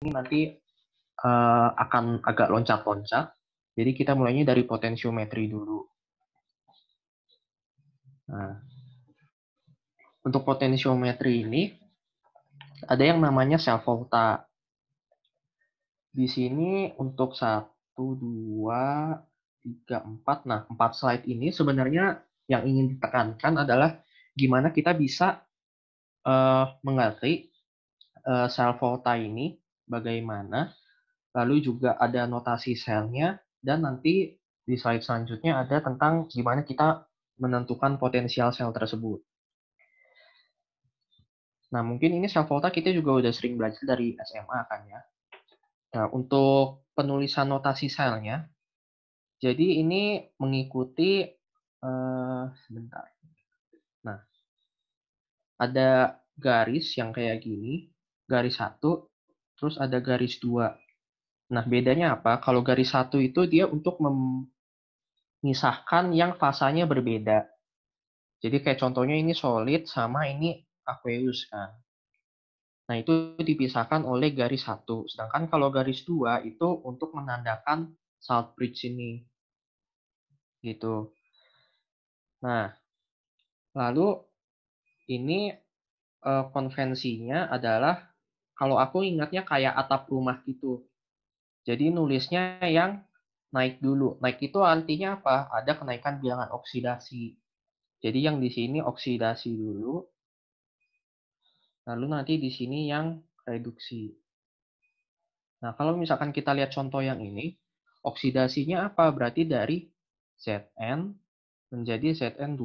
ini nanti akan agak loncat-loncat. Jadi kita mulainya dari potensiometri dulu. Nah, untuk potensiometri ini ada yang namanya sel volta. Di sini untuk 1, 2, 3, 4. Nah, 4 slide ini sebenarnya yang ingin ditekankan adalah gimana kita bisa mengerti sel volta ini bagaimana, lalu juga ada notasi selnya, dan nanti di slide selanjutnya ada tentang gimana kita menentukan potensial sel tersebut. Nah, mungkin ini sel volta kita juga udah sering belajar dari SMA kan ya. Nah, untuk penulisan notasi selnya, jadi ini mengikuti sebentar. Nah, ada garis yang kayak gini, garis 1, terus ada garis 2. Nah, bedanya apa? Kalau garis 1 itu dia untuk memisahkan yang fasanya berbeda. Jadi kayak contohnya ini solid sama ini aqueous kan. Nah, itu dipisahkan oleh garis 1. Sedangkan kalau garis 2 itu untuk menandakan salt bridge ini. Gitu. Nah, lalu ini konvensinya adalah kalau aku ingatnya kayak atap rumah gitu. Jadi nulisnya yang naik dulu. Naik itu artinya apa? Ada kenaikan bilangan oksidasi. Jadi yang di sini oksidasi dulu, lalu nanti di sini yang reduksi. Nah, kalau misalkan kita lihat contoh yang ini, oksidasinya apa? Berarti dari Zn menjadi Zn2+.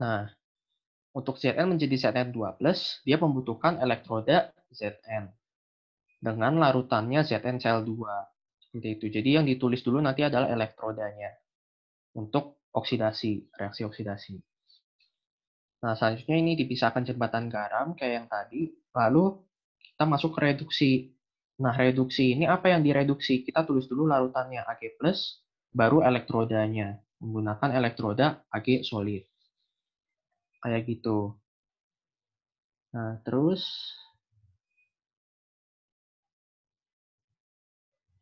Nah, untuk Zn menjadi Zn2+, dia membutuhkan elektroda Zn dengan larutannya ZnCl2. Seperti itu. Jadi yang ditulis dulu nanti adalah elektrodanya untuk oksidasi, reaksi oksidasi. Nah, selanjutnya ini dipisahkan jembatan garam kayak yang tadi. Lalu kita masuk ke reduksi. Nah, reduksi ini apa yang direduksi? Kita tulis dulu larutannya Ag+, baru elektrodanya. Menggunakan elektroda Ag solid. Kayak gitu. Nah, terus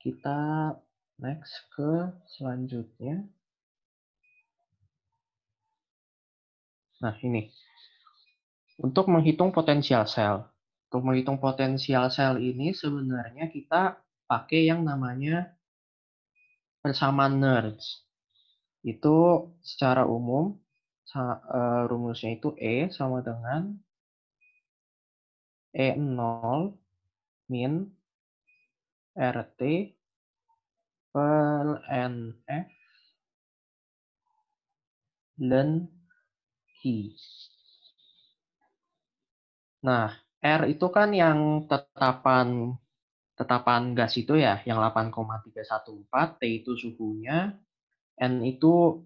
kita next ke selanjutnya. Nah, ini. Untuk menghitung potensial sel. Untuk menghitung potensial sel ini sebenarnya kita pakai yang namanya persamaan Nernst. Itu secara umum rumusnya itu E sama dengan E0 min RT per NF dan I. Nah, R itu kan yang tetapan gas itu ya, yang 8,314, T itu suhunya, N itu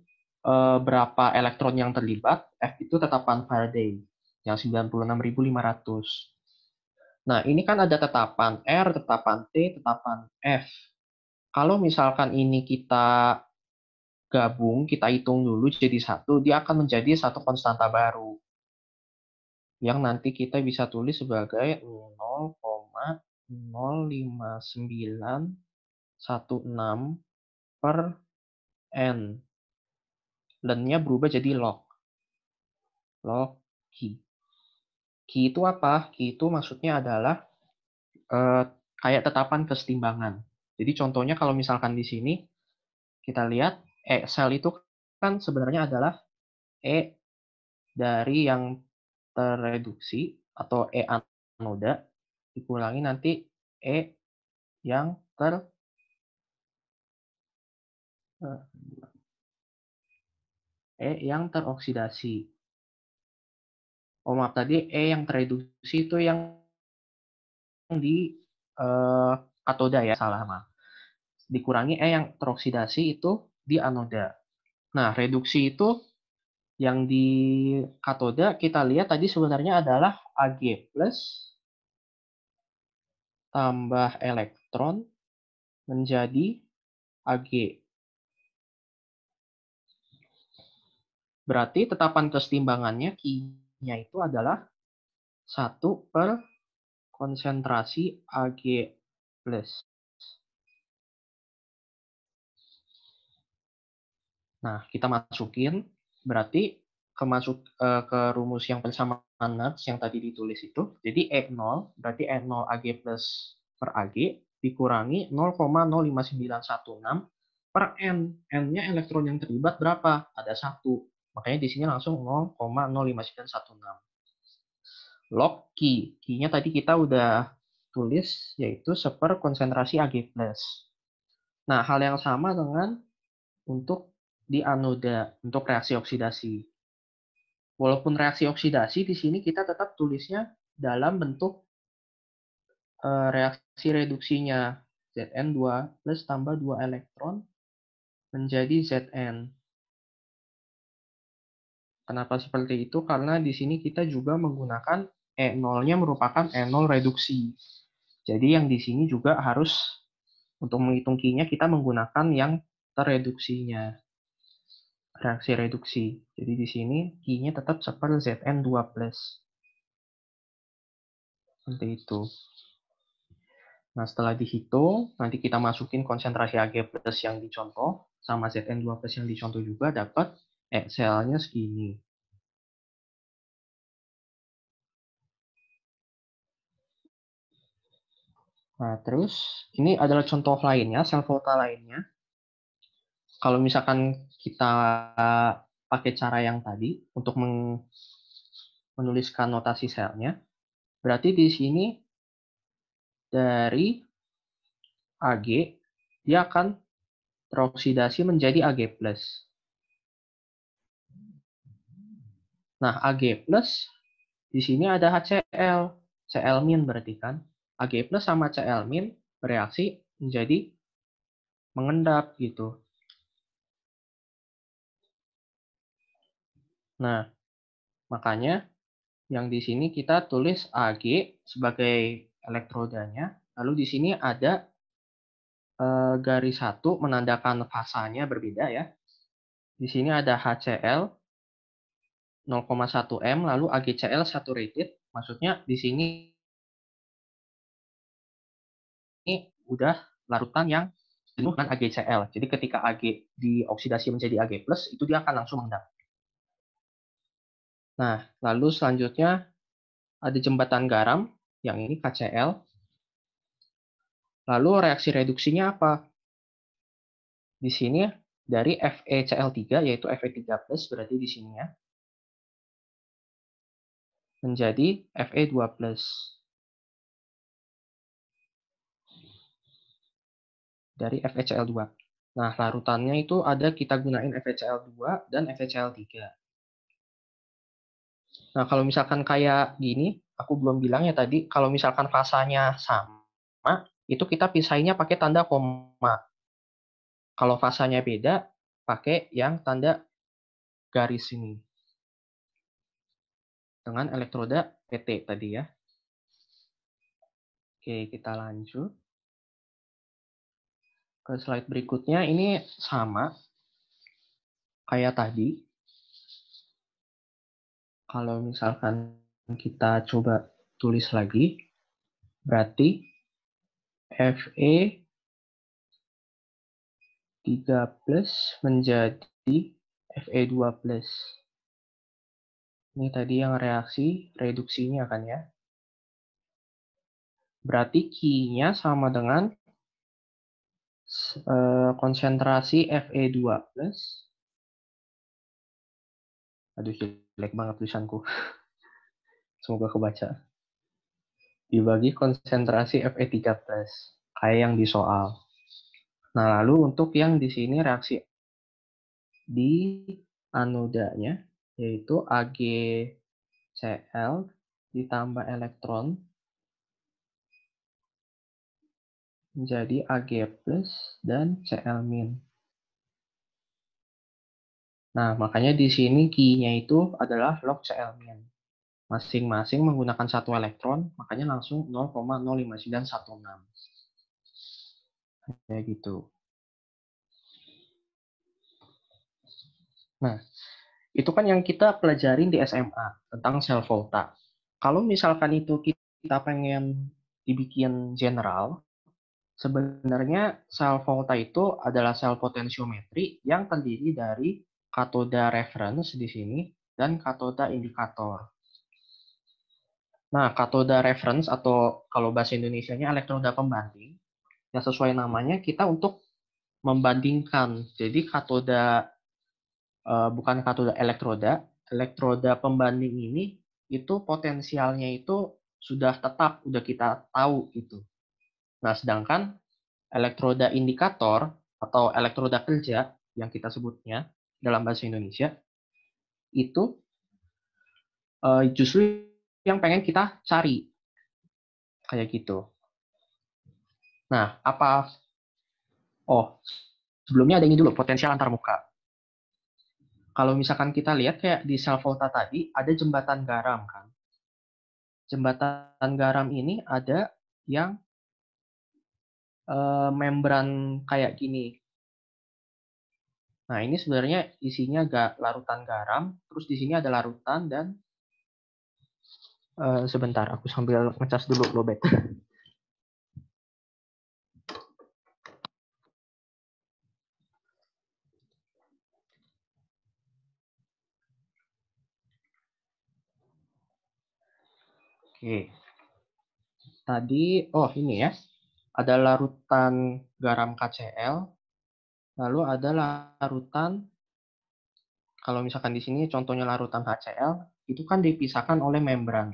berapa elektron yang terlibat, F itu tetapan Faraday yang 96.500. Nah, ini kan ada tetapan R, tetapan T, tetapan F. Kalau misalkan ini kita gabung, kita hitung dulu jadi satu, dia akan menjadi satu konstanta baru. Yang nanti kita bisa tulis sebagai 0,05916 per N. N-nya berubah jadi log. Log Q. Q itu apa? Q itu maksudnya adalah kayak tetapan kesetimbangan. Jadi contohnya kalau misalkan di sini kita lihat sel itu kan sebenarnya adalah E dari yang terreduksi atau E anoda dikurangi nanti E yang teroksidasi. Oh maaf tadi E yang terreduksi itu yang di katoda ya, salah maaf. Dikurangi E yang teroksidasi itu di anoda. Nah, reduksi itu yang di katoda kita lihat tadi sebenarnya adalah Ag plus tambah elektron menjadi Ag. Berarti tetapan kesetimbangannya Q-nya itu adalah 1/(N)/. konsentrasi Ag+. Nah, kita masukin, berarti ke rumus yang persamaan Nernst yang tadi ditulis itu, jadi E0, berarti E0 Ag plus per Ag, dikurangi 0,05916 per N. N-nya elektron yang terlibat berapa? Ada 1. Makanya di sini langsung 0,05916. Log Q. Q-nya tadi kita udah tulis, yaitu seper konsentrasi Ag+. Nah, hal yang sama dengan untuk di anoda, untuk reaksi oksidasi. Walaupun reaksi oksidasi, di sini kita tetap tulisnya dalam bentuk reaksi reduksinya. Zn2 plus tambah 2 elektron menjadi Zn. Kenapa seperti itu? Karena di sini kita juga menggunakan E0-nya merupakan E0 reduksi. Jadi yang di sini juga harus, untuk menghitung Q-nya, kita menggunakan yang terreduksinya. Reaksi reduksi. Jadi di sini Q-nya tetap seperti Zn2+. Seperti itu. Nah, setelah dihitung, nanti kita masukin konsentrasi Ag+ yang dicontoh, sama Zn2+ yang dicontoh juga, dapat Excel-nya segini. Nah, terus ini adalah contoh lainnya, sel volta lainnya. Kalau misalkan kita pakai cara yang tadi untuk menuliskan notasi selnya, berarti di sini dari Ag, dia akan teroksidasi menjadi Ag+. Nah, Ag+, di sini ada HCl, Cl- berarti kan. Ag+ sama Cl- bereaksi menjadi mengendap gitu. Nah, makanya yang di sini kita tulis Ag sebagai elektrodanya, lalu di sini ada garis 1 menandakan fasanya berbeda ya. Di sini ada HCl 0,1 M, lalu AgCl saturated, maksudnya di sini udah larutan yang penuh dengan AgCl. Jadi ketika Ag dioksidasi menjadi Ag+, itu dia akan langsung mengendap. Nah, lalu selanjutnya ada jembatan garam, yang ini KCl. Lalu reaksi reduksinya apa? Di sini dari FeCl3, yaitu Fe3+, berarti di sini ya, menjadi Fe2+. Dari FeCl2. Nah, larutannya itu ada kita gunain FeCl2 dan FeCl3. Nah, kalau misalkan kayak gini, aku belum bilang ya tadi, kalau misalkan fasanya sama, itu kita pisahinnya pakai tanda koma. Kalau fasanya beda, pakai yang tanda garis ini. Dengan elektroda PT tadi ya. Oke, kita lanjut. Ke slide berikutnya, ini sama kayak tadi. Kalau misalkan kita coba tulis lagi, berarti Fe3+ menjadi Fe2+. Ini tadi yang reaksi reduksinya kan ya. Berarti Q-nya sama dengan konsentrasi Fe2+. Aduh, jelek banget tulisanku. Semoga kebaca. Dibagi konsentrasi Fe3+. Kayak yang di soal. Nah, lalu untuk yang di sini reaksi di anodanya, yaitu AgCl ditambah elektron menjadi Ag+ dan Cl-. Nah, makanya di sini Q-nya itu adalah log Cl-. Masing-masing menggunakan 1 elektron, makanya langsung 0,05916. Kayak gitu. Nah, itu kan yang kita pelajarin di SMA tentang sel volta. Kalau misalkan itu kita kita pengen dibikin general, sebenarnya sel volta itu adalah sel potentiometri yang terdiri dari katoda reference di sini dan katoda indikator. Nah, katoda reference atau kalau bahasa Indonesianya elektroda pembanding, ya sesuai namanya kita untuk membandingkan. Jadi katoda bukan katoda elektroda, elektroda pembanding ini itu potensialnya itu sudah tetap, udah kita tahu gitu. Nah, sedangkan elektroda indikator atau elektroda kerja yang kita sebutnya dalam bahasa Indonesia itu justru yang pengen kita cari kayak gitu. Nah, sebelumnya ada ini dulu potensial antarmuka. Kalau misalkan kita lihat kayak di sel volta tadi ada jembatan garam kan. Jembatan garam ini ada yang membran kayak gini. Nah, ini sebenarnya isinya larutan garam, terus di sini ada larutan dan sebentar, aku sambil ngecas dulu lobet. Oke, tadi, ini ya, ada larutan garam KCl, lalu ada larutan, kalau misalkan di sini contohnya larutan HCl, itu kan dipisahkan oleh membran.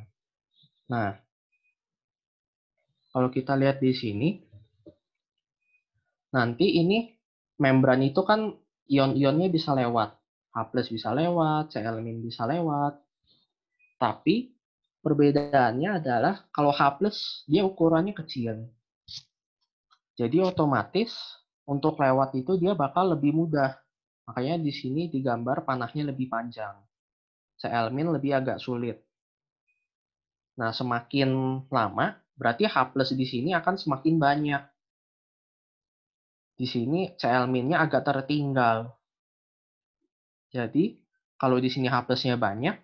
Nah, kalau kita lihat di sini, nanti ini membran itu kan ion-ionnya bisa lewat. H+ bisa lewat, Cl- bisa lewat. Tapi perbedaannya adalah kalau H+ dia ukurannya kecil. Jadi otomatis untuk lewat itu dia bakal lebih mudah. Makanya di sini digambar panahnya lebih panjang. Cl- lebih agak sulit. Nah, semakin lama berarti H+ di sini akan semakin banyak. Di sini Cl-nya agak tertinggal. Jadi, kalau di sini H+-nya banyak,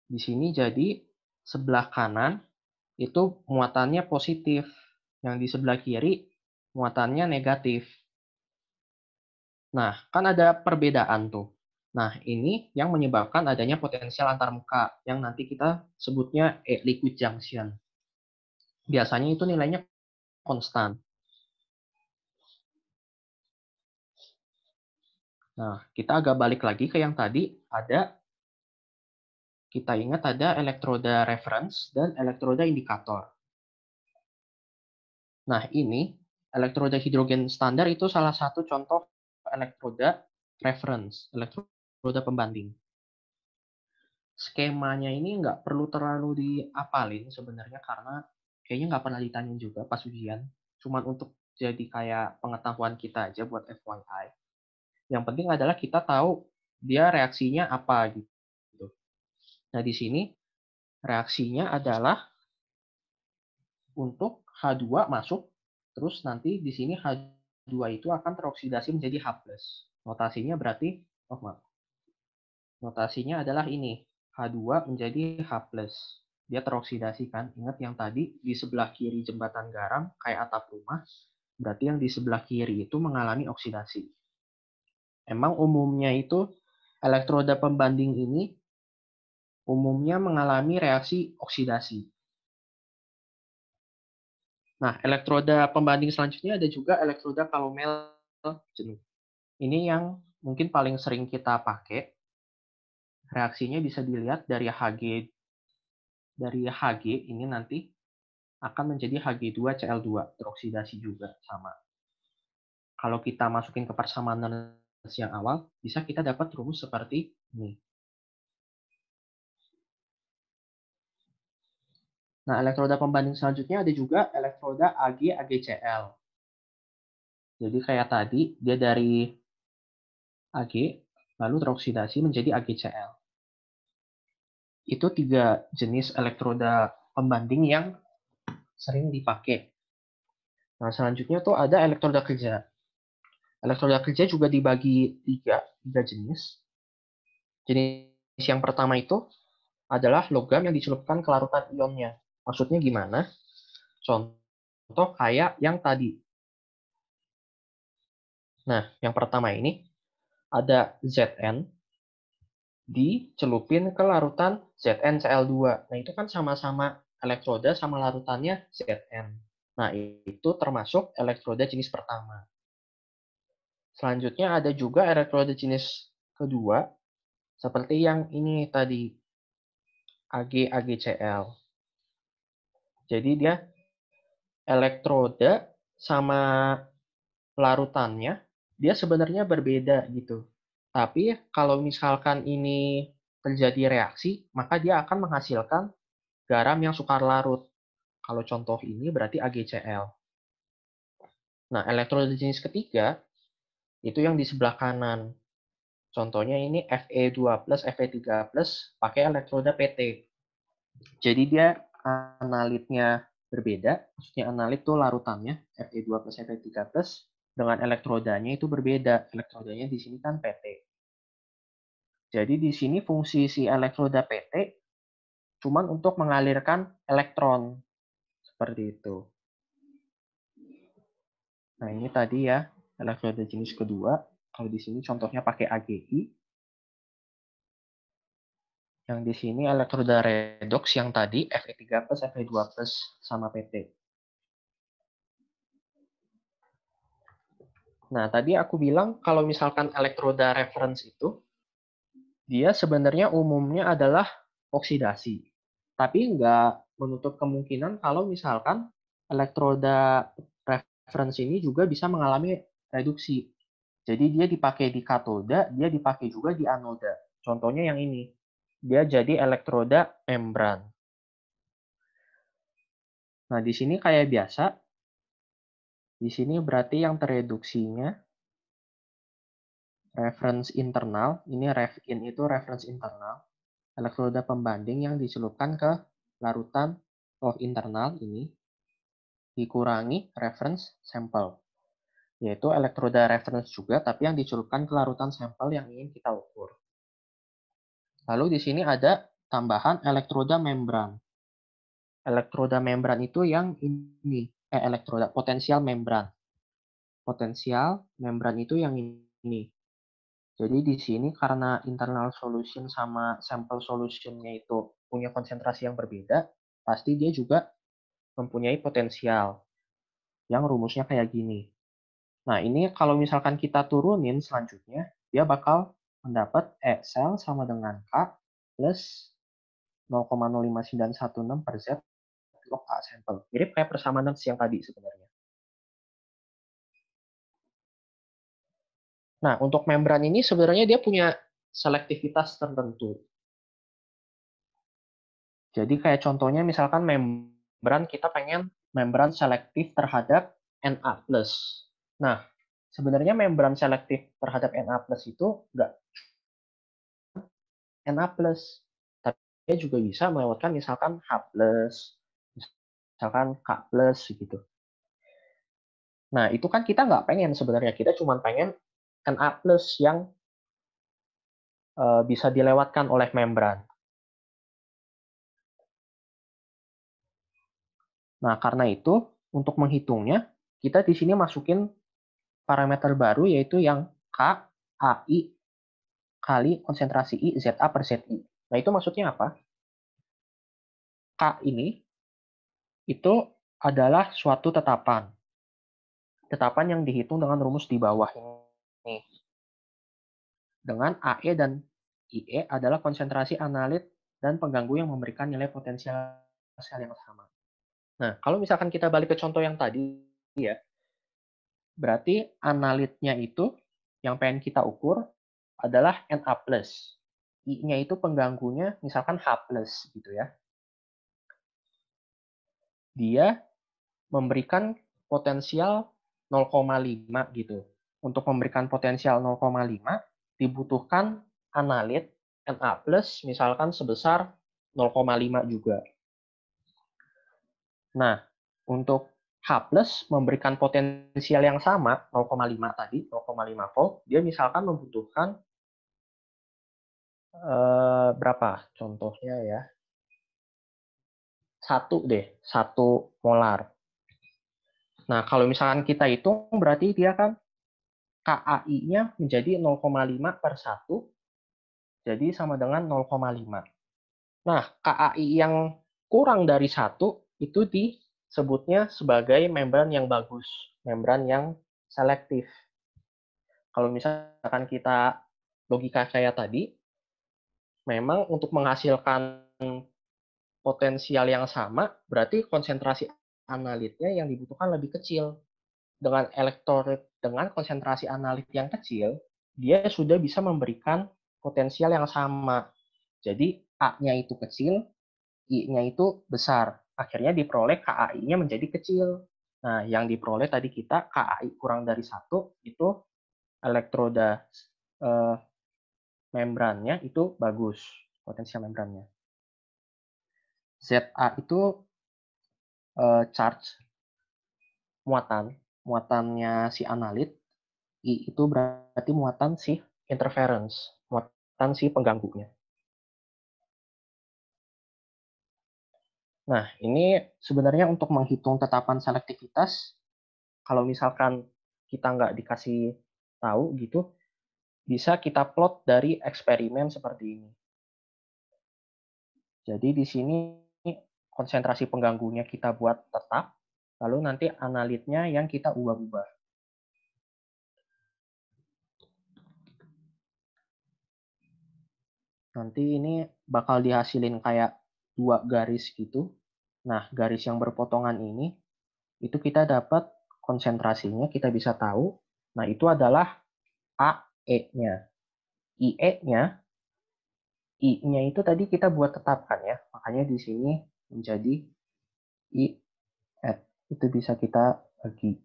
di sini jadi sebelah kanan itu muatannya positif. Yang di sebelah kiri muatannya negatif. Nah, kan ada perbedaan tuh. Nah, ini yang menyebabkan adanya potensial antarmuka yang nanti kita sebutnya liquid junction. Biasanya itu nilainya konstan. Nah, kita agak balik lagi ke yang tadi, kita ingat ada elektroda reference dan elektroda indikator. Nah, ini elektroda hidrogen standar itu salah satu contoh elektroda reference, elektroda pembanding. Skemanya ini nggak perlu terlalu diapalin sebenarnya karena kayaknya nggak pernah ditanya juga pas ujian. Cuman untuk jadi kayak pengetahuan kita aja buat FYI. Yang penting adalah kita tahu dia reaksinya apa gitu. Nah, di sini reaksinya adalah untuk H2 masuk, terus nanti di sini H2 itu akan teroksidasi menjadi H+. Notasinya berarti, notasinya adalah ini, H2 menjadi H+. Dia teroksidasi kan, ingat yang tadi di sebelah kiri jembatan garam kayak atap rumah, berarti yang di sebelah kiri itu mengalami oksidasi. Emang umumnya itu elektroda pembanding ini umumnya mengalami reaksi oksidasi. Nah, elektroda pembanding selanjutnya ada juga elektroda Calomel jenuh. Ini yang mungkin paling sering kita pakai. Reaksinya bisa dilihat dari Hg ini nanti akan menjadi Hg2Cl2, teroksidasi juga sama. Kalau kita masukin ke persamaan yang awal, bisa kita dapat rumus seperti ini. Nah, elektroda pembanding selanjutnya ada juga elektroda Ag-AgCl. Jadi kayak tadi, dia dari Ag, lalu teroksidasi menjadi AgCl. Itu 3 jenis elektroda pembanding yang sering dipakai. Nah, selanjutnya tuh ada elektroda kerja. Elektroda kerja juga dibagi tiga jenis. Jenis yang pertama itu adalah logam yang dicelupkan ke larutan ionnya. Maksudnya gimana? Contoh kayak yang tadi. Nah, yang pertama ini ada Zn dicelupin ke larutan ZnCl2. Nah, itu kan sama-sama elektroda sama larutannya Zn. Nah, itu termasuk elektroda jenis pertama. Selanjutnya ada juga elektroda jenis kedua, seperti yang ini tadi, AgCl. Jadi dia elektroda sama larutannya, dia sebenarnya berbeda gitu. Tapi kalau misalkan ini terjadi reaksi, maka dia akan menghasilkan garam yang sukar larut. Kalau contoh ini berarti AgCl. Nah, elektroda jenis ketiga itu yang di sebelah kanan. Contohnya ini Fe2+, Fe3+, pakai elektroda PT. Jadi dia analitnya berbeda, maksudnya analit itu larutannya, Fe2+, Fe3+, dengan elektrodanya itu berbeda. Elektrodanya di sini kan PT. Jadi di sini fungsi si elektroda PT cuman untuk mengalirkan elektron. Seperti itu. Nah, ini tadi ya, elektroda jenis kedua. Kalau di sini contohnya pakai AgI. Yang di sini elektroda redox yang tadi, Fe3+, Fe2+, sama PT. Nah, tadi aku bilang kalau misalkan elektroda reference itu, dia sebenarnya umumnya adalah oksidasi. Tapi nggak menutup kemungkinan kalau misalkan elektroda reference ini juga bisa mengalami reduksi. Jadi dia dipakai di katoda, dia dipakai juga di anoda. Contohnya yang ini. Dia jadi elektroda membran. Nah, di sini kayak biasa. Di sini berarti yang tereduksinya reference internal. Ini ref-in itu reference internal. Elektroda pembanding yang dicelupkan ke larutan internal ini dikurangi reference sampel, yaitu elektroda reference juga, tapi yang dicelupkan ke larutan sampel yang ingin kita ukur. Lalu di sini ada tambahan elektroda membran. Elektroda membran itu yang ini, elektroda potensial membran. Potensial membran itu yang ini. Jadi di sini karena internal solution sama sample solutionnya itu punya konsentrasi yang berbeda, pasti dia juga mempunyai potensial yang rumusnya kayak gini. Nah, ini kalau misalkan kita turunin selanjutnya, dia bakal mendapat E sel sama dengan K plus 0,05916 per Z log A sampel. Mirip kayak persamaan yang tadi sebenarnya. Nah, untuk membran ini sebenarnya dia punya selektivitas tertentu. Jadi kayak contohnya misalkan membran kita pengen membran selektif terhadap Na+. Nah, sebenarnya membran selektif terhadap Na+ itu nggak Na+, tapi dia juga bisa melewatkan misalkan H+, misalkan K+, gitu. Nah, itu kan kita nggak pengen sebenarnya. Kita cuma pengen Na+ yang bisa dilewatkan oleh membran. Nah, karena itu, untuk menghitungnya, kita di sini masukin parameter baru, yaitu yang K, AI, kali konsentrasi I, ZA per ZI. Nah, itu maksudnya apa? K ini, itu adalah suatu tetapan. Tetapan yang dihitung dengan rumus di bawah ini. Dengan AE dan IE adalah konsentrasi analit dan pengganggu yang memberikan nilai potensial sel yang sama. Nah, kalau misalkan kita balik ke contoh yang tadi, ya, berarti analitnya itu yang pengen kita ukur adalah Na+. I-nya itu pengganggunya misalkan H+, gitu ya. Dia memberikan potensial 0,5 gitu. Untuk memberikan potensial 0,5 dibutuhkan analit Na+ misalkan sebesar 0,5 juga. Nah, untuk H+ memberikan potensial yang sama, 0,5 tadi, 0,5 volt, dia misalkan membutuhkan berapa contohnya ya? 1 molar. Nah, kalau misalkan kita hitung, berarti dia kan KAI-nya menjadi 0,5/1, jadi sama dengan 0,5. Nah, KAI yang kurang dari 1 itu disebutnya sebagai membran yang bagus, membran yang selektif. Kalau misalkan kita logika kayak tadi, memang untuk menghasilkan potensial yang sama, berarti konsentrasi analitnya yang dibutuhkan lebih kecil. Dengan elektrolit dengan konsentrasi analit yang kecil, dia sudah bisa memberikan potensial yang sama. Jadi A-nya itu kecil, I-nya itu besar. Akhirnya diperoleh KAI-nya menjadi kecil. Nah, yang diperoleh tadi kita KAI kurang dari 1, itu elektroda membrannya itu bagus, potensial membrannya. ZA itu charge, muatannya si analit. I itu berarti muatan si interference, muatan si pengganggunya. Nah, ini sebenarnya untuk menghitung tetapan selektivitas, kalau misalkan kita nggak dikasih tahu gitu, bisa kita plot dari eksperimen seperti ini. Jadi di sini konsentrasi pengganggunya kita buat tetap, lalu nanti analitnya yang kita ubah-ubah. Nanti ini bakal dihasilin kayak 2 garis gitu. Nah, garis yang berpotongan ini, itu kita dapat konsentrasinya, kita bisa tahu. Nah, itu adalah AE-nya. IE-nya, I-nya itu tadi kita buat tetapkan ya. Makanya di sini menjadi I at. Itu bisa kita bagi.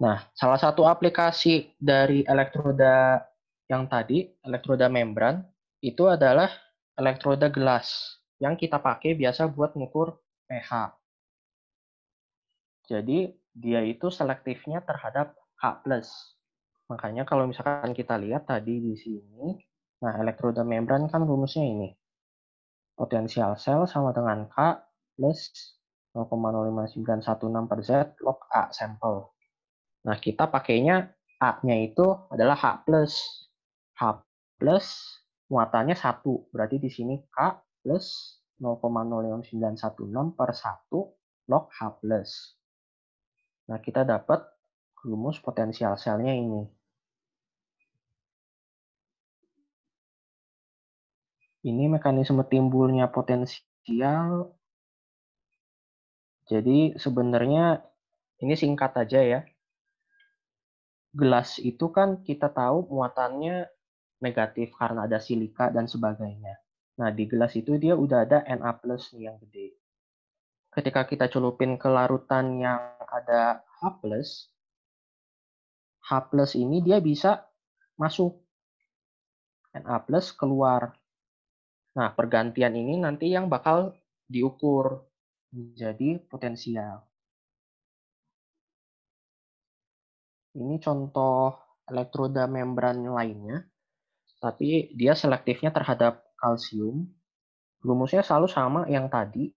Nah, salah satu aplikasi dari elektroda yang tadi, elektroda membran, itu adalah elektroda gelas yang kita pakai biasa buat ngukur pH. Jadi dia itu selektifnya terhadap H+. Makanya kalau misalkan kita lihat tadi di sini, nah elektroda membran kan rumusnya ini. Potensial sel sama dengan K plus 0,05916/Z log A sampel. Nah, kita pakainya A-nya itu adalah H+. H plus muatannya 1. Berarti di sini K plus 0,05916/1 log H+. Nah, kita dapat rumus potensial selnya ini. Ini mekanisme timbulnya potensial. Jadi sebenarnya ini singkat aja ya. Gelas itu kan kita tahu muatannya negatif karena ada silika dan sebagainya. Nah, di gelas itu dia udah ada Na+ nih yang gede. Ketika kita celupin ke larutan yang ada H+ ini dia bisa masuk. Na+ keluar. Nah, pergantian ini nanti yang bakal diukur menjadi potensial. Ini contoh elektroda membran lainnya, tapi dia selektifnya terhadap kalsium. Rumusnya selalu sama yang tadi.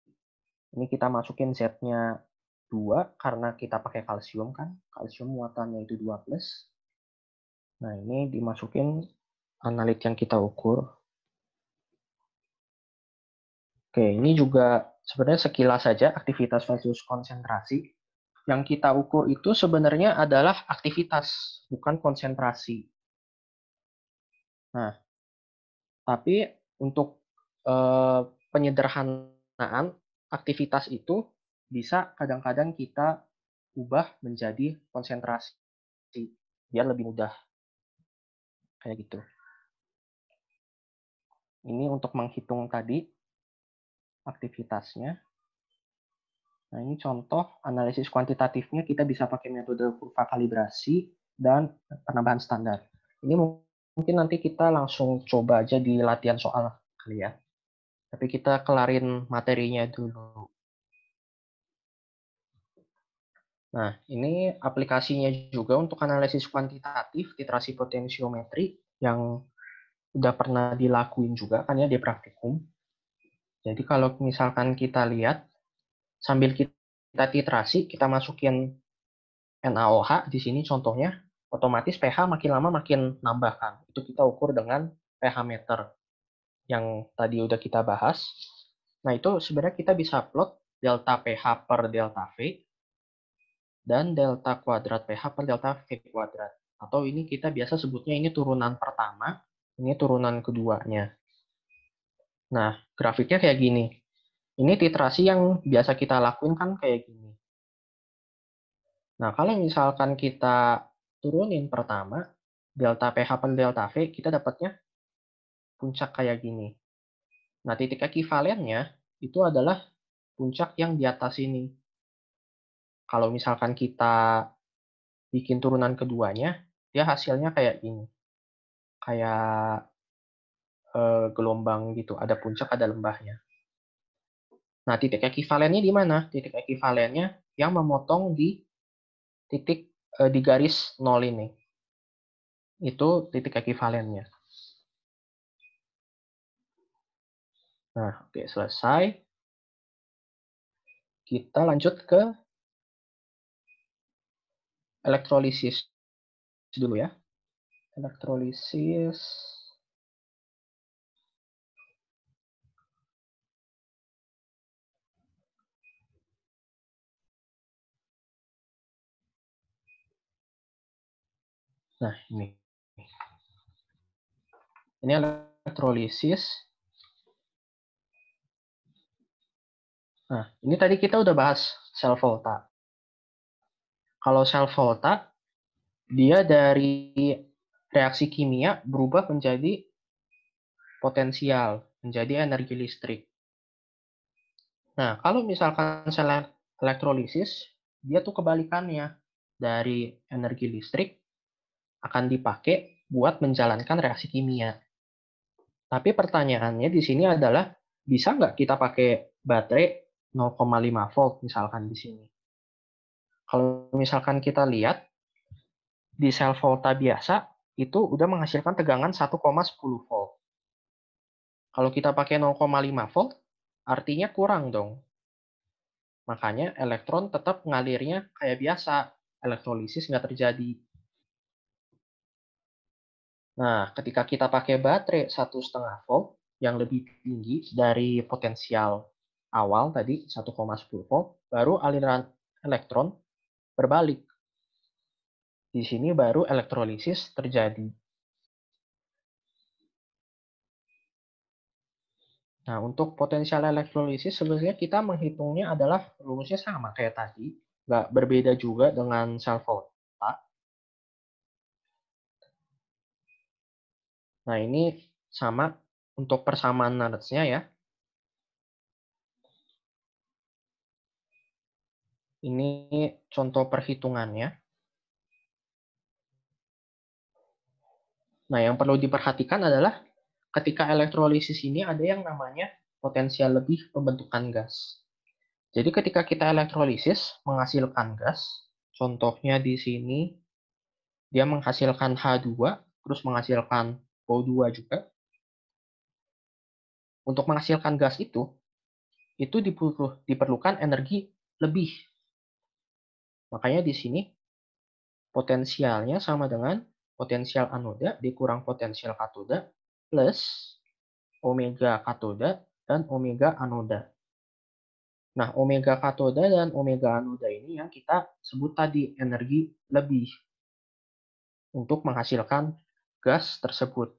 Ini kita masukin Z-nya 2 karena kita pakai kalsium kan. Kalsium muatannya itu 2+. Nah, ini dimasukin analit yang kita ukur. Oke, ini juga sebenarnya sekilas saja aktivitas versus konsentrasi. Yang kita ukur itu sebenarnya adalah aktivitas, bukan konsentrasi. Nah, tapi untuk penyederhanaan aktivitas itu bisa kadang-kadang kita ubah menjadi konsentrasi biar lebih mudah kayak gitu. Ini untuk menghitung tadi aktivitasnya. Nah, ini contoh analisis kuantitatifnya kita bisa pakai metode kurva kalibrasi dan penambahan standar. Ini mungkin nanti kita langsung coba aja di latihan soal kali ya. Tapi kita kelarin materinya dulu. Nah, ini aplikasinya juga untuk analisis kuantitatif titrasi potensiometri yang udah pernah dilakuin juga kan ya di praktikum. Jadi kalau misalkan kita lihat, sambil kita titrasi, kita masukin NaOH di sini contohnya, otomatis pH makin lama makin nambah kan. Itu kita ukur dengan pH meter yang tadi udah kita bahas. Nah, itu sebenarnya kita bisa plot delta pH per delta V dan delta kuadrat pH per delta V kuadrat. Atau ini kita biasa sebutnya ini turunan pertama, ini turunan keduanya. Nah, grafiknya kayak gini. Ini titrasi yang biasa kita lakuin kan kayak gini. Nah, kalau misalkan kita turunin pertama, delta pH per delta V, kita dapatnya puncak kayak gini. Nah, titik ekivalennya itu adalah puncak yang di atas ini. Kalau misalkan kita bikin turunan keduanya, dia hasilnya kayak gini. Kayak gelombang gitu, ada puncak, ada lembahnya. Nah, titik ekivalennya di mana? Titik ekivalennya yang memotong di titik di garis 0 ini. Itu titik ekivalennya. Nah, oke, selesai. Kita lanjut ke elektrolisis dulu ya. Elektrolisis. Nah, ini. Ini elektrolisis. Nah, ini tadi kita udah bahas sel volta. Kalau sel volta, dia dari reaksi kimia berubah menjadi potensial, menjadi energi listrik. Nah, kalau misalkan sel elektrolisis, dia tuh kebalikannya. Dari energi listrik akan dipakai buat menjalankan reaksi kimia. Tapi pertanyaannya di sini adalah, bisa nggak kita pakai baterai 0,5 volt misalkan di sini? Kalau misalkan kita lihat, di sel volta biasa, itu udah menghasilkan tegangan 1,10 volt. Kalau kita pakai 0,5 volt, artinya kurang dong. Makanya elektron tetap ngalirnya kayak biasa, elektrolisis nggak terjadi. Nah, ketika kita pakai baterai 1,5 volt yang lebih tinggi dari potensial awal tadi 1,10 volt, baru aliran elektron berbalik. Di sini baru elektrolisis terjadi. Nah, untuk potensial elektrolisis sebenarnya kita menghitungnya adalah rumusnya sama kayak tadi, nggak berbeda juga dengan sel volta. Nah, ini sama untuk persamaan Nernst-nya ya. Ini contoh perhitungannya. Nah, yang perlu diperhatikan adalah ketika elektrolisis ini ada yang namanya potensial lebih pembentukan gas. Jadi ketika kita elektrolisis menghasilkan gas, contohnya di sini dia menghasilkan H2, terus menghasilkan O2 juga. Untuk menghasilkan gas itu diperlukan energi lebih. Makanya di sini potensialnya sama dengan potensial anoda dikurang potensial katoda plus omega katoda dan omega anoda. Nah, omega katoda dan omega anoda ini yang kita sebut tadi energi lebih untuk menghasilkan gas tersebut.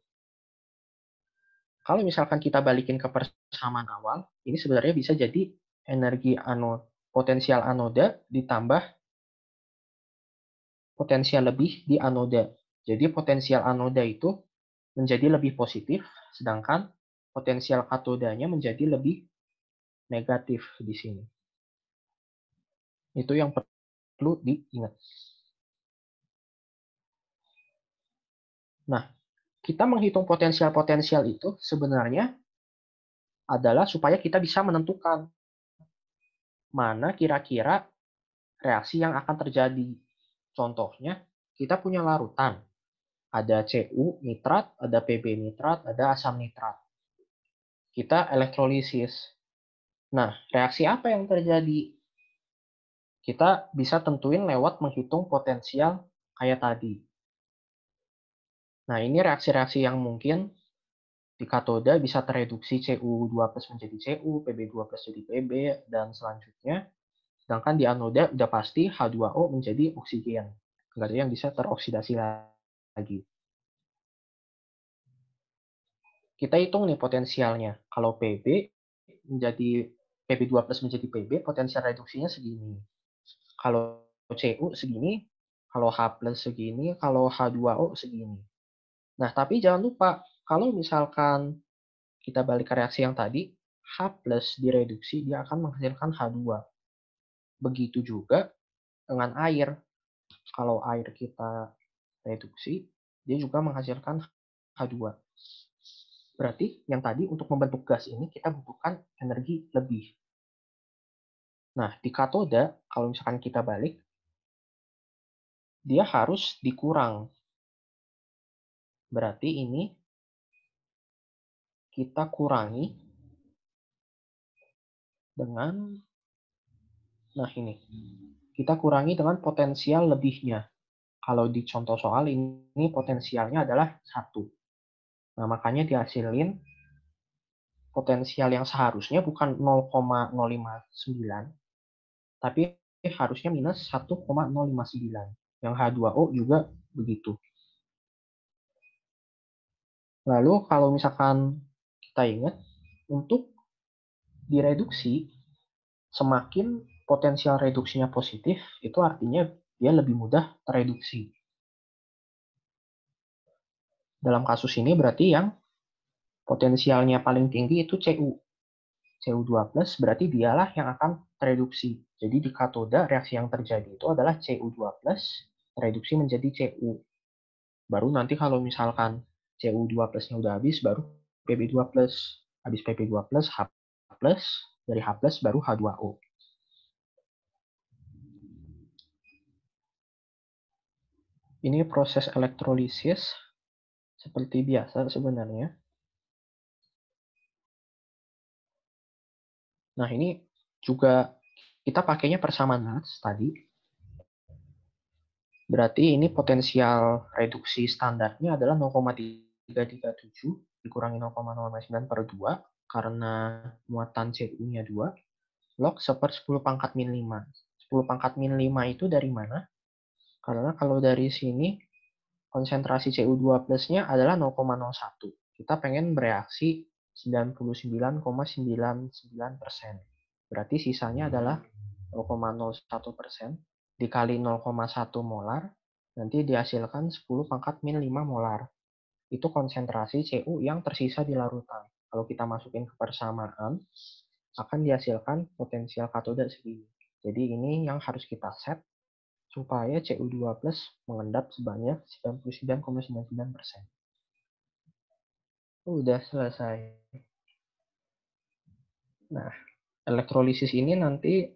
Kalau misalkan kita balikin ke persamaan awal, ini sebenarnya bisa jadi energi potensial anoda ditambah potensial lebih di anoda. Jadi potensial anoda itu menjadi lebih positif, sedangkan potensial katodanya menjadi lebih negatif di sini. Itu yang perlu diingat. Nah, kita menghitung potensial-potensial itu sebenarnya adalah supaya kita bisa menentukan mana kira-kira reaksi yang akan terjadi. Contohnya, kita punya larutan. Ada Cu nitrat, ada Pb nitrat, ada asam nitrat. Kita elektrolisis. Nah, reaksi apa yang terjadi? Kita bisa tentuin lewat menghitung potensial kayak tadi. Nah, ini reaksi-reaksi yang mungkin di katoda bisa tereduksi Cu2+ menjadi Cu, Pb2+ jadi Pb, dan selanjutnya. Sedangkan di anoda udah pasti H2O menjadi oksigen. Nggak ada yang bisa teroksidasi lagi. Kita hitung nih potensialnya. Kalau Pb menjadi Pb2+ menjadi Pb, potensial reduksinya segini. Kalau Cu segini, kalau H+ segini, kalau H2O segini. Nah, tapi jangan lupa, kalau misalkan kita balik ke reaksi yang tadi, H+ direduksi, dia akan menghasilkan H2. Begitu juga dengan air. Kalau air kita reduksi, dia juga menghasilkan H2. Berarti yang tadi untuk membentuk gas ini kita butuhkan energi lebih. Nah, di katoda, kalau misalkan kita balik, dia harus dikurang. Berarti ini kita kurangi dengan, nah ini, kita kurangi dengan potensial lebihnya. Kalau di contoh soal ini potensialnya adalah 1. Nah, makanya dihasilin potensial yang seharusnya bukan 0,059, tapi harusnya minus 1,059. Yang H2O juga begitu. Lalu kalau misalkan kita ingat, untuk direduksi, semakin potensial reduksinya positif, itu artinya dia lebih mudah tereduksi. Dalam kasus ini berarti yang potensialnya paling tinggi itu Cu. Cu2+, berarti dialah yang akan tereduksi. Jadi di katoda reaksi yang terjadi itu adalah Cu2+, tereduksi menjadi Cu. Baru nanti kalau misalkan Cu2+-nya udah habis, baru Pb2+. Habis Pb2+, H+, dari H+, baru H2O. Ini proses elektrolisis seperti biasa sebenarnya. Nah, ini juga kita pakainya persamaan Nernst tadi. Berarti ini potensial reduksi standarnya adalah 0,337 dikurangi 0,059 per 2 karena muatan Cu-nya 2 log 1/10 pangkat min 5. 10 pangkat min 5 itu dari mana? Karena kalau dari sini konsentrasi Cu2+-nya adalah 0,01. Kita pengen bereaksi 99,99%. Berarti sisanya adalah 0,01% dikali 0,1 molar, nanti dihasilkan 10 pangkat min 5 molar. Itu konsentrasi Cu yang tersisa di larutan. Kalau kita masukin ke persamaan, akan dihasilkan potensial katoda segini. Jadi ini yang harus kita set supaya Cu2+ mengendap sebanyak 99,99%. Udah selesai. Nah, elektrolisis ini nanti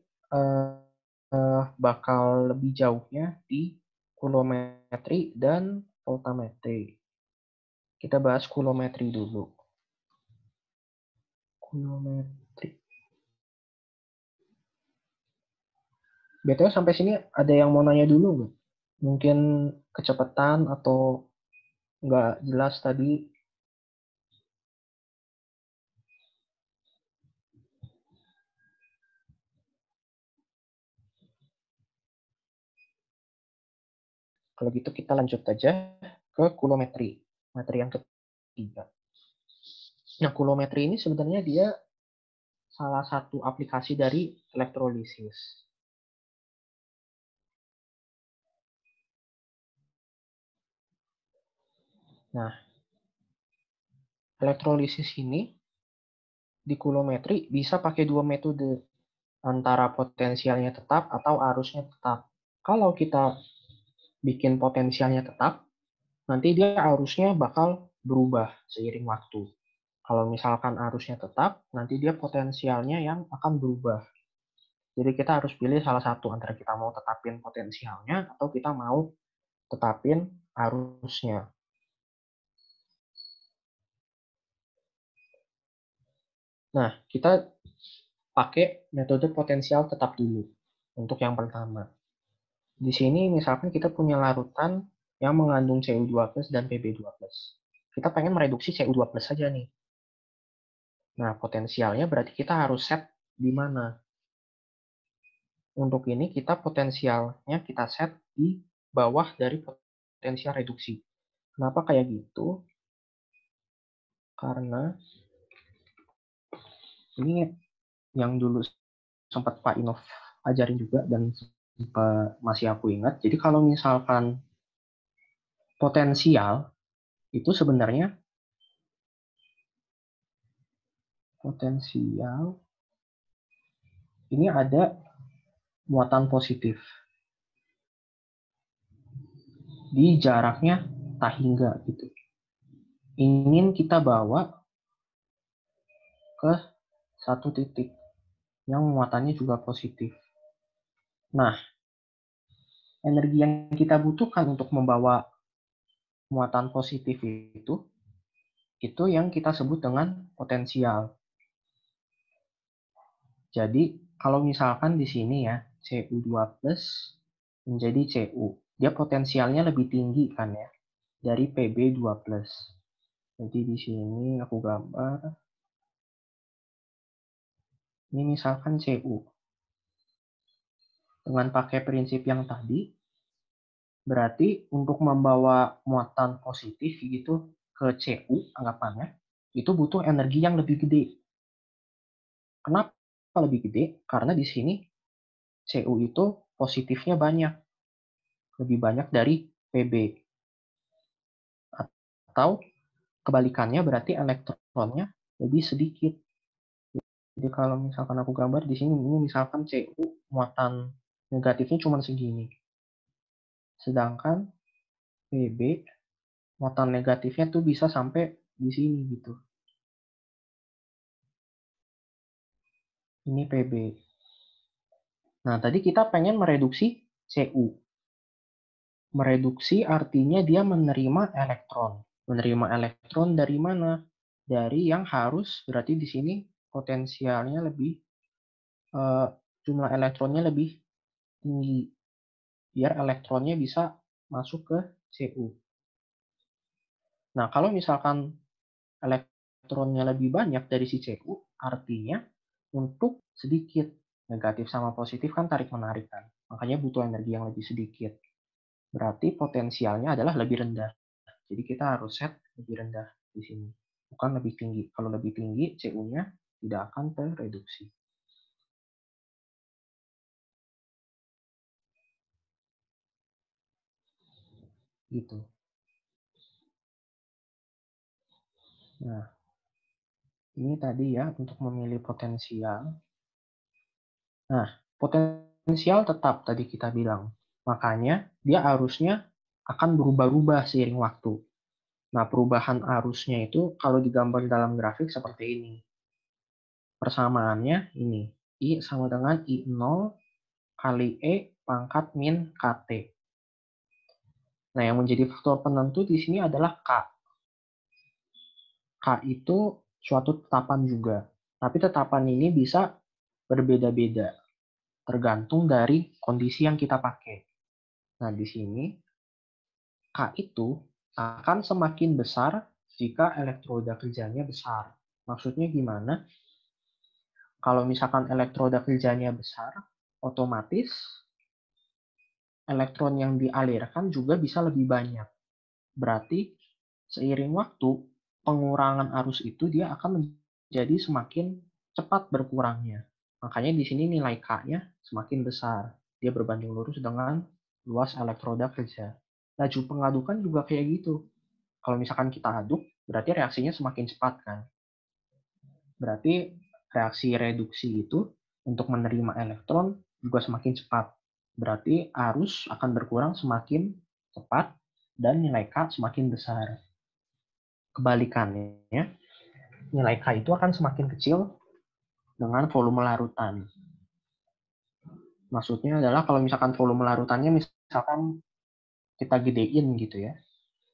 bakal lebih jauhnya di kulometri dan voltametri. Kita bahas kulometri dulu. Kulometri. BTW sampai sini ada yang mau nanya dulu nggak? Mungkin kecepatan atau nggak jelas tadi. Kalau gitu kita lanjut aja ke kulometri. Materi yang ketiga. Nah, kulometri ini sebenarnya dia salah satu aplikasi dari elektrolisis. Nah, elektrolisis ini di kulometri bisa pakai dua metode, antara potensialnya tetap atau arusnya tetap. Kalau kita bikin potensialnya tetap, nanti dia arusnya bakal berubah seiring waktu. Kalau misalkan arusnya tetap, nanti dia potensialnya yang akan berubah. Jadi kita harus pilih salah satu, antara kita mau tetapin potensialnya atau kita mau tetapin arusnya. Nah, kita pakai metode potensial tetap dulu untuk yang pertama. Di sini misalkan kita punya larutan yang mengandung Cu2+ dan Pb2+. Kita pengen mereduksi Cu2+ saja nih. Nah, potensialnya berarti kita harus set di mana? Untuk ini kita potensialnya kita set di bawah dari potensial reduksi. Kenapa kayak gitu? Karena ini yang dulu sempat Pak Inov ajarin juga dan masih aku ingat. Jadi kalau misalkan potensial itu sebenarnya potensial ini ada muatan positif di jaraknya tak hingga gitu. Ingin kita bawa ke satu titik yang muatannya juga positif. Nah, energi yang kita butuhkan untuk membawa muatan positif itu yang kita sebut dengan potensial. Jadi, kalau misalkan di sini ya, Cu2+ menjadi Cu. Dia potensialnya lebih tinggi kan ya, dari Pb2+. Jadi di sini aku gambar, ini misalkan Cu. Dengan pakai prinsip yang tadi, berarti untuk membawa muatan positif gitu ke Cu, anggapannya, itu butuh energi yang lebih gede. Kenapa lebih gede? Karena di sini Cu itu positifnya banyak, lebih banyak dari Pb. Atau kebalikannya berarti elektronnya lebih sedikit. Jadi kalau misalkan aku gambar di sini, ini misalkan Cu muatan negatifnya cuma segini. Sedangkan Pb muatan negatifnya tuh bisa sampai di sini gitu. Ini Pb. Nah, tadi kita pengen mereduksi Cu. Mereduksi artinya dia menerima elektron. Menerima elektron dari mana? Dari yang harus berarti di sini potensialnya lebih jumlah elektronnya lebih tinggi biar elektronnya bisa masuk ke Cu. Nah, kalau misalkan elektronnya lebih banyak dari si Cu, artinya untuk sedikit. Negatif sama positif kan tarik-menarik kan. Makanya butuh energi yang lebih sedikit. Berarti potensialnya adalah lebih rendah. Jadi kita harus set lebih rendah di sini. Bukan lebih tinggi. Kalau lebih tinggi, Cu-nya tidak akan tereduksi. Gitu. Nah, ini tadi ya untuk memilih potensial. Nah, potensial tetap tadi kita bilang. Makanya dia arusnya akan berubah-ubah seiring waktu. Nah, perubahan arusnya itu kalau digambar dalam grafik seperti ini. Persamaannya ini. I sama dengan I0 kali E pangkat min KT. Nah, yang menjadi faktor penentu di sini adalah K. K itu suatu tetapan juga. Tapi tetapan ini bisa berbeda-beda. Tergantung dari kondisi yang kita pakai. Nah, di sini K itu akan semakin besar jika elektroda kerjanya besar. Maksudnya gimana? Kalau misalkan elektroda kerjanya besar, otomatis elektron yang dialirkan juga bisa lebih banyak. Berarti seiring waktu, pengurangan arus itu dia akan menjadi semakin cepat berkurangnya. Makanya di sini nilai K-nya semakin besar. Dia berbanding lurus dengan luas elektroda kerja. Laju pengadukan juga kayak gitu. Kalau misalkan kita aduk, berarti reaksinya semakin cepat kan. Berarti reaksi reduksi itu untuk menerima elektron juga semakin cepat. Berarti arus akan berkurang semakin cepat dan nilai K semakin besar. Kebalikannya, nilai K itu akan semakin kecil dengan volume larutan. Maksudnya adalah kalau misalkan volume larutannya misalkan kita gedein gitu ya,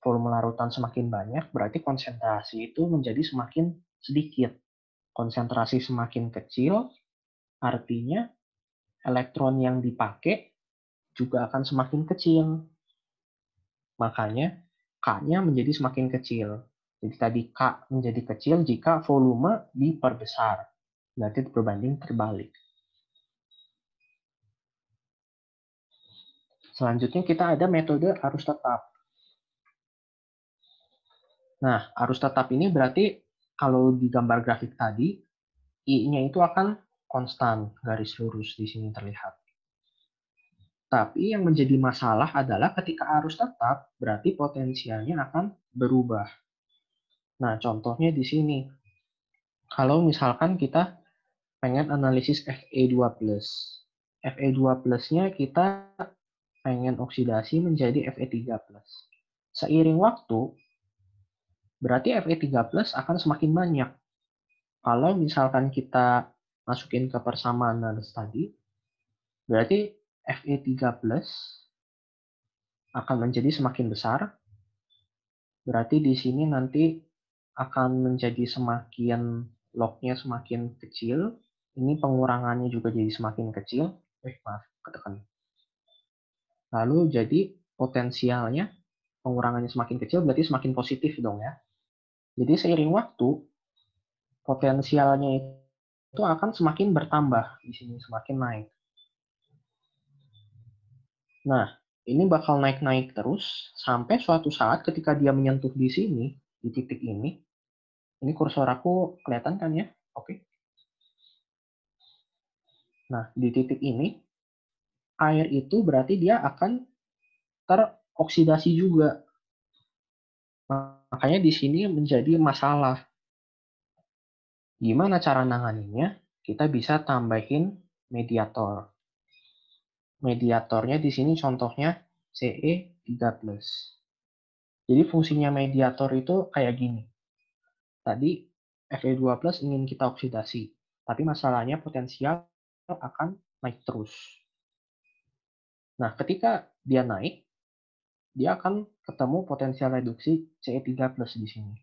volume larutan semakin banyak, berarti konsentrasi itu menjadi semakin sedikit. konsentrasi semakin kecil, artinya elektron yang dipakai juga akan semakin kecil. Makanya K-nya menjadi semakin kecil. Jadi tadi K menjadi kecil jika volume diperbesar. Berarti berbanding terbalik. Selanjutnya kita ada metode arus tetap. Nah, arus tetap ini berarti kalau di gambar grafik tadi, I-nya itu akan konstan, garis lurus di sini terlihat. Tapi yang menjadi masalah adalah ketika arus tetap, berarti potensialnya akan berubah. Nah, contohnya di sini. Kalau misalkan kita pengen analisis Fe2+. Fe2+-nya kita pengen oksidasi menjadi Fe3+. Seiring waktu, berarti Fe3+ akan semakin banyak. Kalau misalkan kita masukin ke persamaan arus tadi, berarti Fe3+ akan menjadi semakin besar. Berarti di sini nanti akan menjadi semakin log-nya semakin kecil. Ini pengurangannya juga jadi semakin kecil. Maaf, ketekan. Lalu jadi potensialnya pengurangannya semakin kecil berarti semakin positif dong ya. Jadi seiring waktu potensialnya itu akan semakin bertambah di sini, semakin naik. Nah, ini bakal naik-naik terus sampai suatu saat ketika dia menyentuh di sini, di titik ini kursor aku kelihatan kan ya? Oke. Nah, di titik ini air itu berarti dia akan teroksidasi juga. Makanya di sini menjadi masalah. Gimana cara nanganinnya? Kita bisa tambahin mediator. Mediatornya di sini contohnya Ce3+. Jadi fungsinya mediator itu kayak gini. Tadi Fe2+ ingin kita oksidasi, tapi masalahnya potensial akan naik terus. Nah, ketika dia naik, dia akan ketemu potensial reduksi Ce3+ di sini.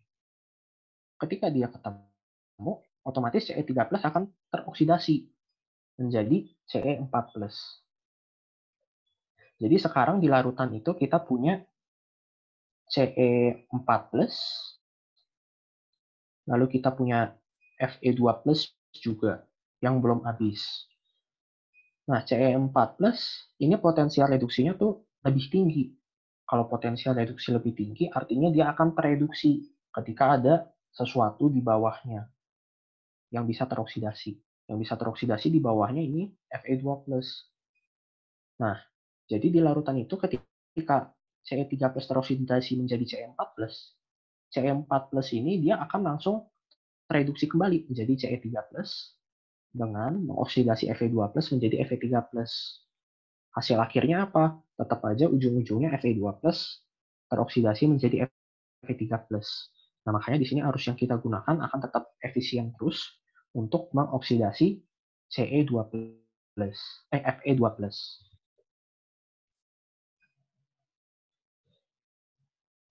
Ketika dia ketemu, otomatis Ce3+ akan teroksidasi menjadi Ce4+. Jadi sekarang di larutan itu kita punya Ce4+, lalu kita punya Fe2+ juga yang belum habis. Nah, Ce4+ ini potensial reduksinya tuh lebih tinggi. Kalau potensial reduksi lebih tinggi, artinya dia akan tereduksi ketika ada sesuatu di bawahnya yang bisa teroksidasi. Yang bisa teroksidasi di bawahnya ini Fe2+. Nah, jadi di larutan itu ketika Ce3+ teroksidasi menjadi Ce4+, Ce4+ ini dia akan langsung tereduksi kembali menjadi Ce3+ dengan mengoksidasi Fe2+ menjadi Fe3+. Hasil akhirnya apa? Tetap aja ujung-ujungnya Fe2+ teroksidasi menjadi Fe3+. Nah, makanya di sini arus yang kita gunakan akan tetap efisien terus untuk mengoksidasi Fe2+.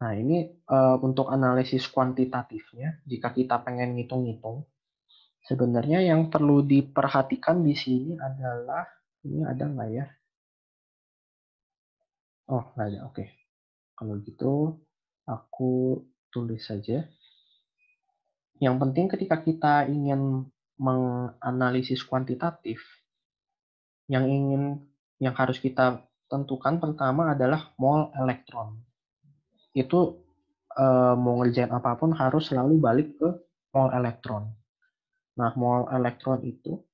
Nah, ini untuk analisis kuantitatifnya, jika kita pengen ngitung-ngitung, sebenarnya yang perlu diperhatikan di sini adalah, ini ada nggak ya? Oh, nggak ada, oke. Kalau gitu, aku tulis saja. Yang penting ketika kita ingin menganalisis kuantitatif, yang harus kita tentukan pertama adalah mol elektron. Itu mau ngerjain apapun harus selalu balik ke mol elektron. Nah, mol elektron itu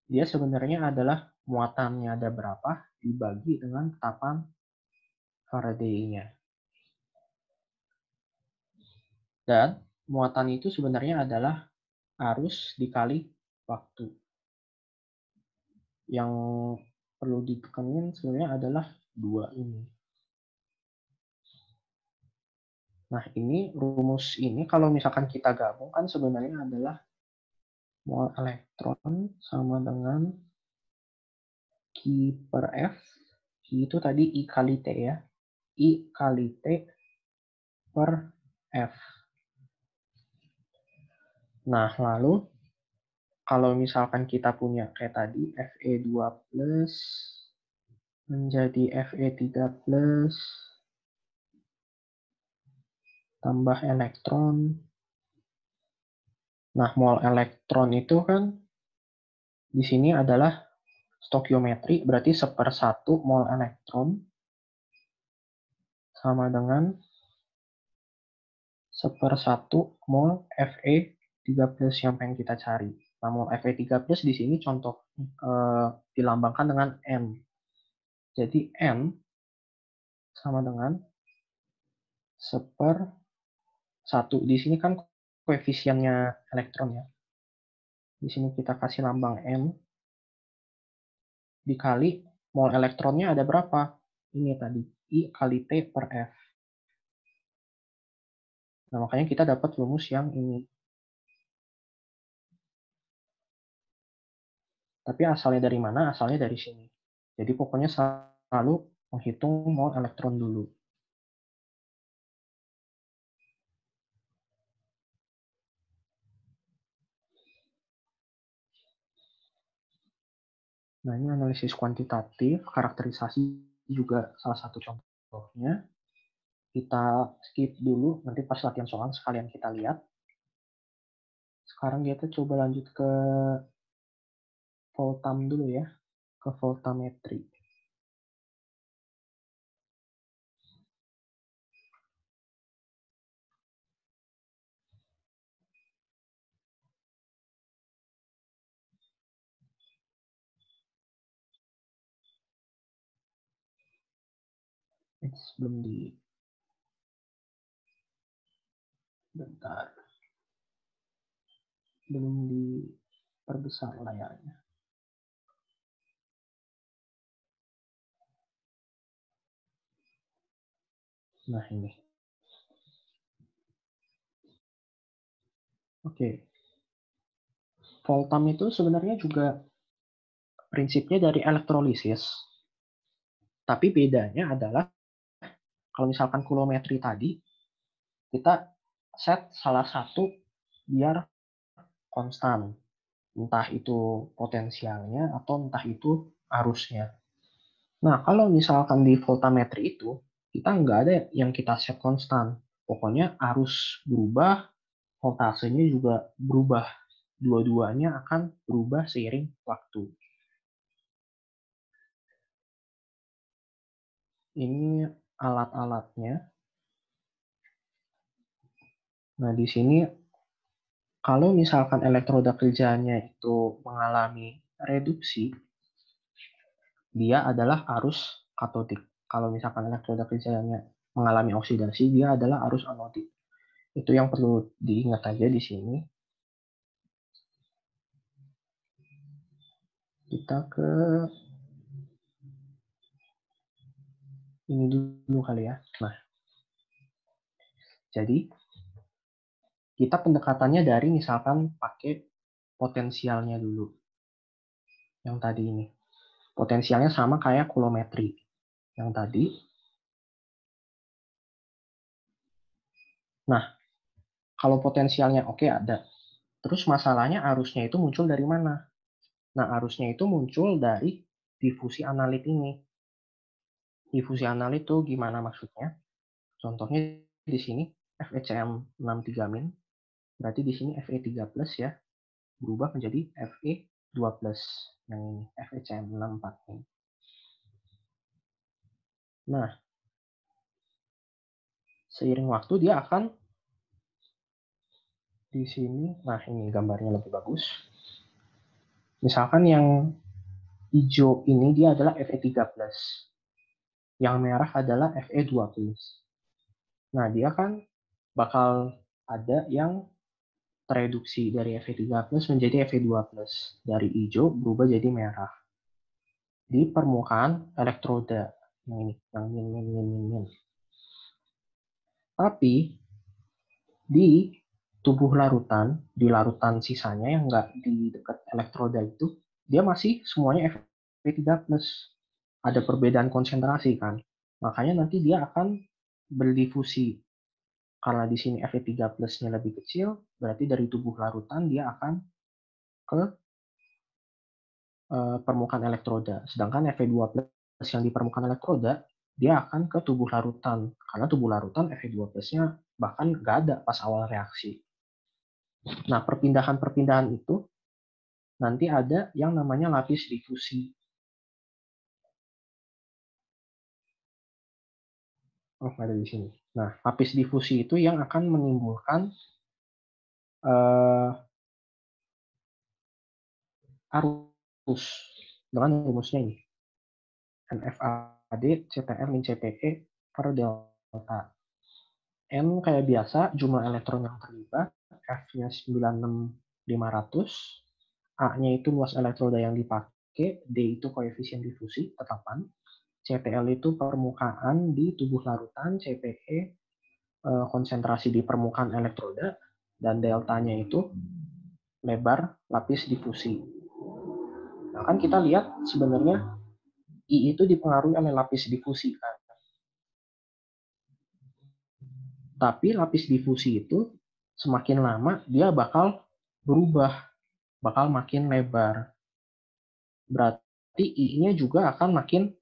dia sebenarnya adalah muatannya ada berapa dibagi dengan tetapan Faraday-nya. Dan muatan itu sebenarnya adalah arus dikali waktu. Yang perlu ditekenin sebenarnya adalah dua ini. Nah, ini rumus ini kalau misalkan kita gabungkan sebenarnya adalah mol elektron sama dengan Q per F. Q itu tadi I kali T ya. I kali T per F. Nah, lalu kalau misalkan kita punya kayak tadi Fe2+ menjadi Fe3+ tambah elektron. Nah, mol elektron itu kan di sini adalah stokiometri, berarti 1/1 mol elektron sama dengan 1/1 mol Fe3+ yang pengen kita cari. Nah, mol Fe3+ di sini contoh dilambangkan dengan N. Jadi N sama dengan 1/1. Di sini kan koefisiennya elektron ya. Di sini kita kasih lambang M dikali mol elektronnya ada berapa? Ini tadi, I kali T per F. Nah, makanya kita dapat rumus yang ini. Tapi asalnya dari mana? Asalnya dari sini. Jadi pokoknya selalu menghitung mol elektron dulu. Nah, ini analisis kuantitatif, karakterisasi juga salah satu contohnya. Kita skip dulu, nanti pas latihan soal sekalian kita lihat. Sekarang kita coba lanjut ke voltam dulu ya, ke voltametri. Belum di... Bentar. Belum diperbesar layarnya. Nah, ini. Oke. Voltam itu sebenarnya juga prinsipnya dari elektrolisis. Tapi bedanya adalah kalau misalkan kulometri tadi, kita set salah satu biar konstan. Entah itu potensialnya atau entah itu arusnya. Nah, kalau misalkan di voltametri itu, kita nggak ada yang kita set konstan. Pokoknya arus berubah, voltasenya juga berubah. Dua-duanya akan berubah seiring waktu. Ini alat-alatnya. Nah, di sini kalau misalkan elektroda kerjanya itu mengalami reduksi, dia adalah arus katodik. Kalau misalkan elektroda kerjanya mengalami oksidasi, dia adalah arus anodik. Itu yang perlu diingat aja di sini. Kita ke ini dulu kali ya. Nah, jadi kita pendekatannya dari misalkan pakai potensialnya dulu. Yang tadi ini. Potensialnya sama kayak kulometri. Yang tadi. Nah, kalau potensialnya oke ada. Terus masalahnya arusnya itu muncul dari mana? Nah, arusnya itu muncul dari difusi analit ini. Difusi analit itu gimana maksudnya? Contohnya di sini FeCm63-, berarti di sini Fe3+ ya, berubah menjadi Fe2+, yang ini FeCm64 ini. Nah, seiring waktu dia akan di sini, nah ini gambarnya lebih bagus. Misalkan yang hijau ini dia adalah Fe3+. Yang merah adalah Fe2+. Nah, dia kan bakal ada yang tereduksi dari Fe3+ menjadi Fe2+. Dari hijau berubah jadi merah. Di permukaan elektroda. Yang ini, yang min. Tapi, di tubuh larutan, di larutan sisanya yang nggak di dekat elektroda itu, dia masih semuanya Fe3+. Ada perbedaan konsentrasi kan. Makanya nanti dia akan berdifusi. Karena di sini Fe3+-nya lebih kecil, berarti dari tubuh larutan dia akan ke permukaan elektroda. Sedangkan Fe2+ yang di permukaan elektroda, dia akan ke tubuh larutan. Karena tubuh larutan Fe2+-nya bahkan nggak ada pas awal reaksi. Nah, perpindahan-perpindahan itu nanti ada yang namanya lapis difusi. Oh, ada di sini. Nah, lapis difusi itu yang akan menimbulkan arus dengan rumusnya ini. NFAD CTR min CPE per delta. N kayak biasa, jumlah elektron yang terlibat, F-nya 96500, A-nya itu luas elektroda yang dipakai, D itu koefisien difusi, tetapan, CTL itu permukaan di tubuh larutan, CPE konsentrasi di permukaan elektroda, dan deltanya itu lebar lapis difusi. Nah, kan kita lihat sebenarnya I itu dipengaruhi oleh lapis difusi kan. Tapi lapis difusi itu semakin lama dia bakal berubah, bakal makin lebar. Berarti I-nya juga akan makin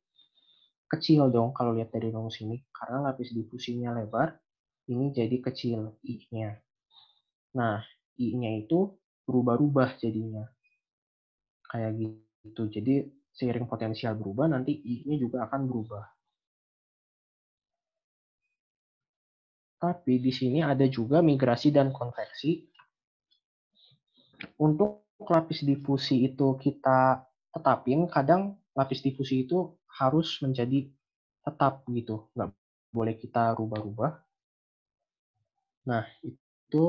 kecil dong kalau lihat dari rumus ini. Karena lapis difusinya lebar, ini jadi kecil I-nya. Nah, I-nya itu berubah-ubah jadinya. Kayak gitu. Jadi seiring potensial berubah, nanti I-nya juga akan berubah. Tapi di sini ada juga migrasi dan konveksi. Untuk lapis difusi itu kita tetapin, kadang lapis difusi itu harus menjadi tetap gitu, nggak boleh kita rubah-rubah. Nah, itu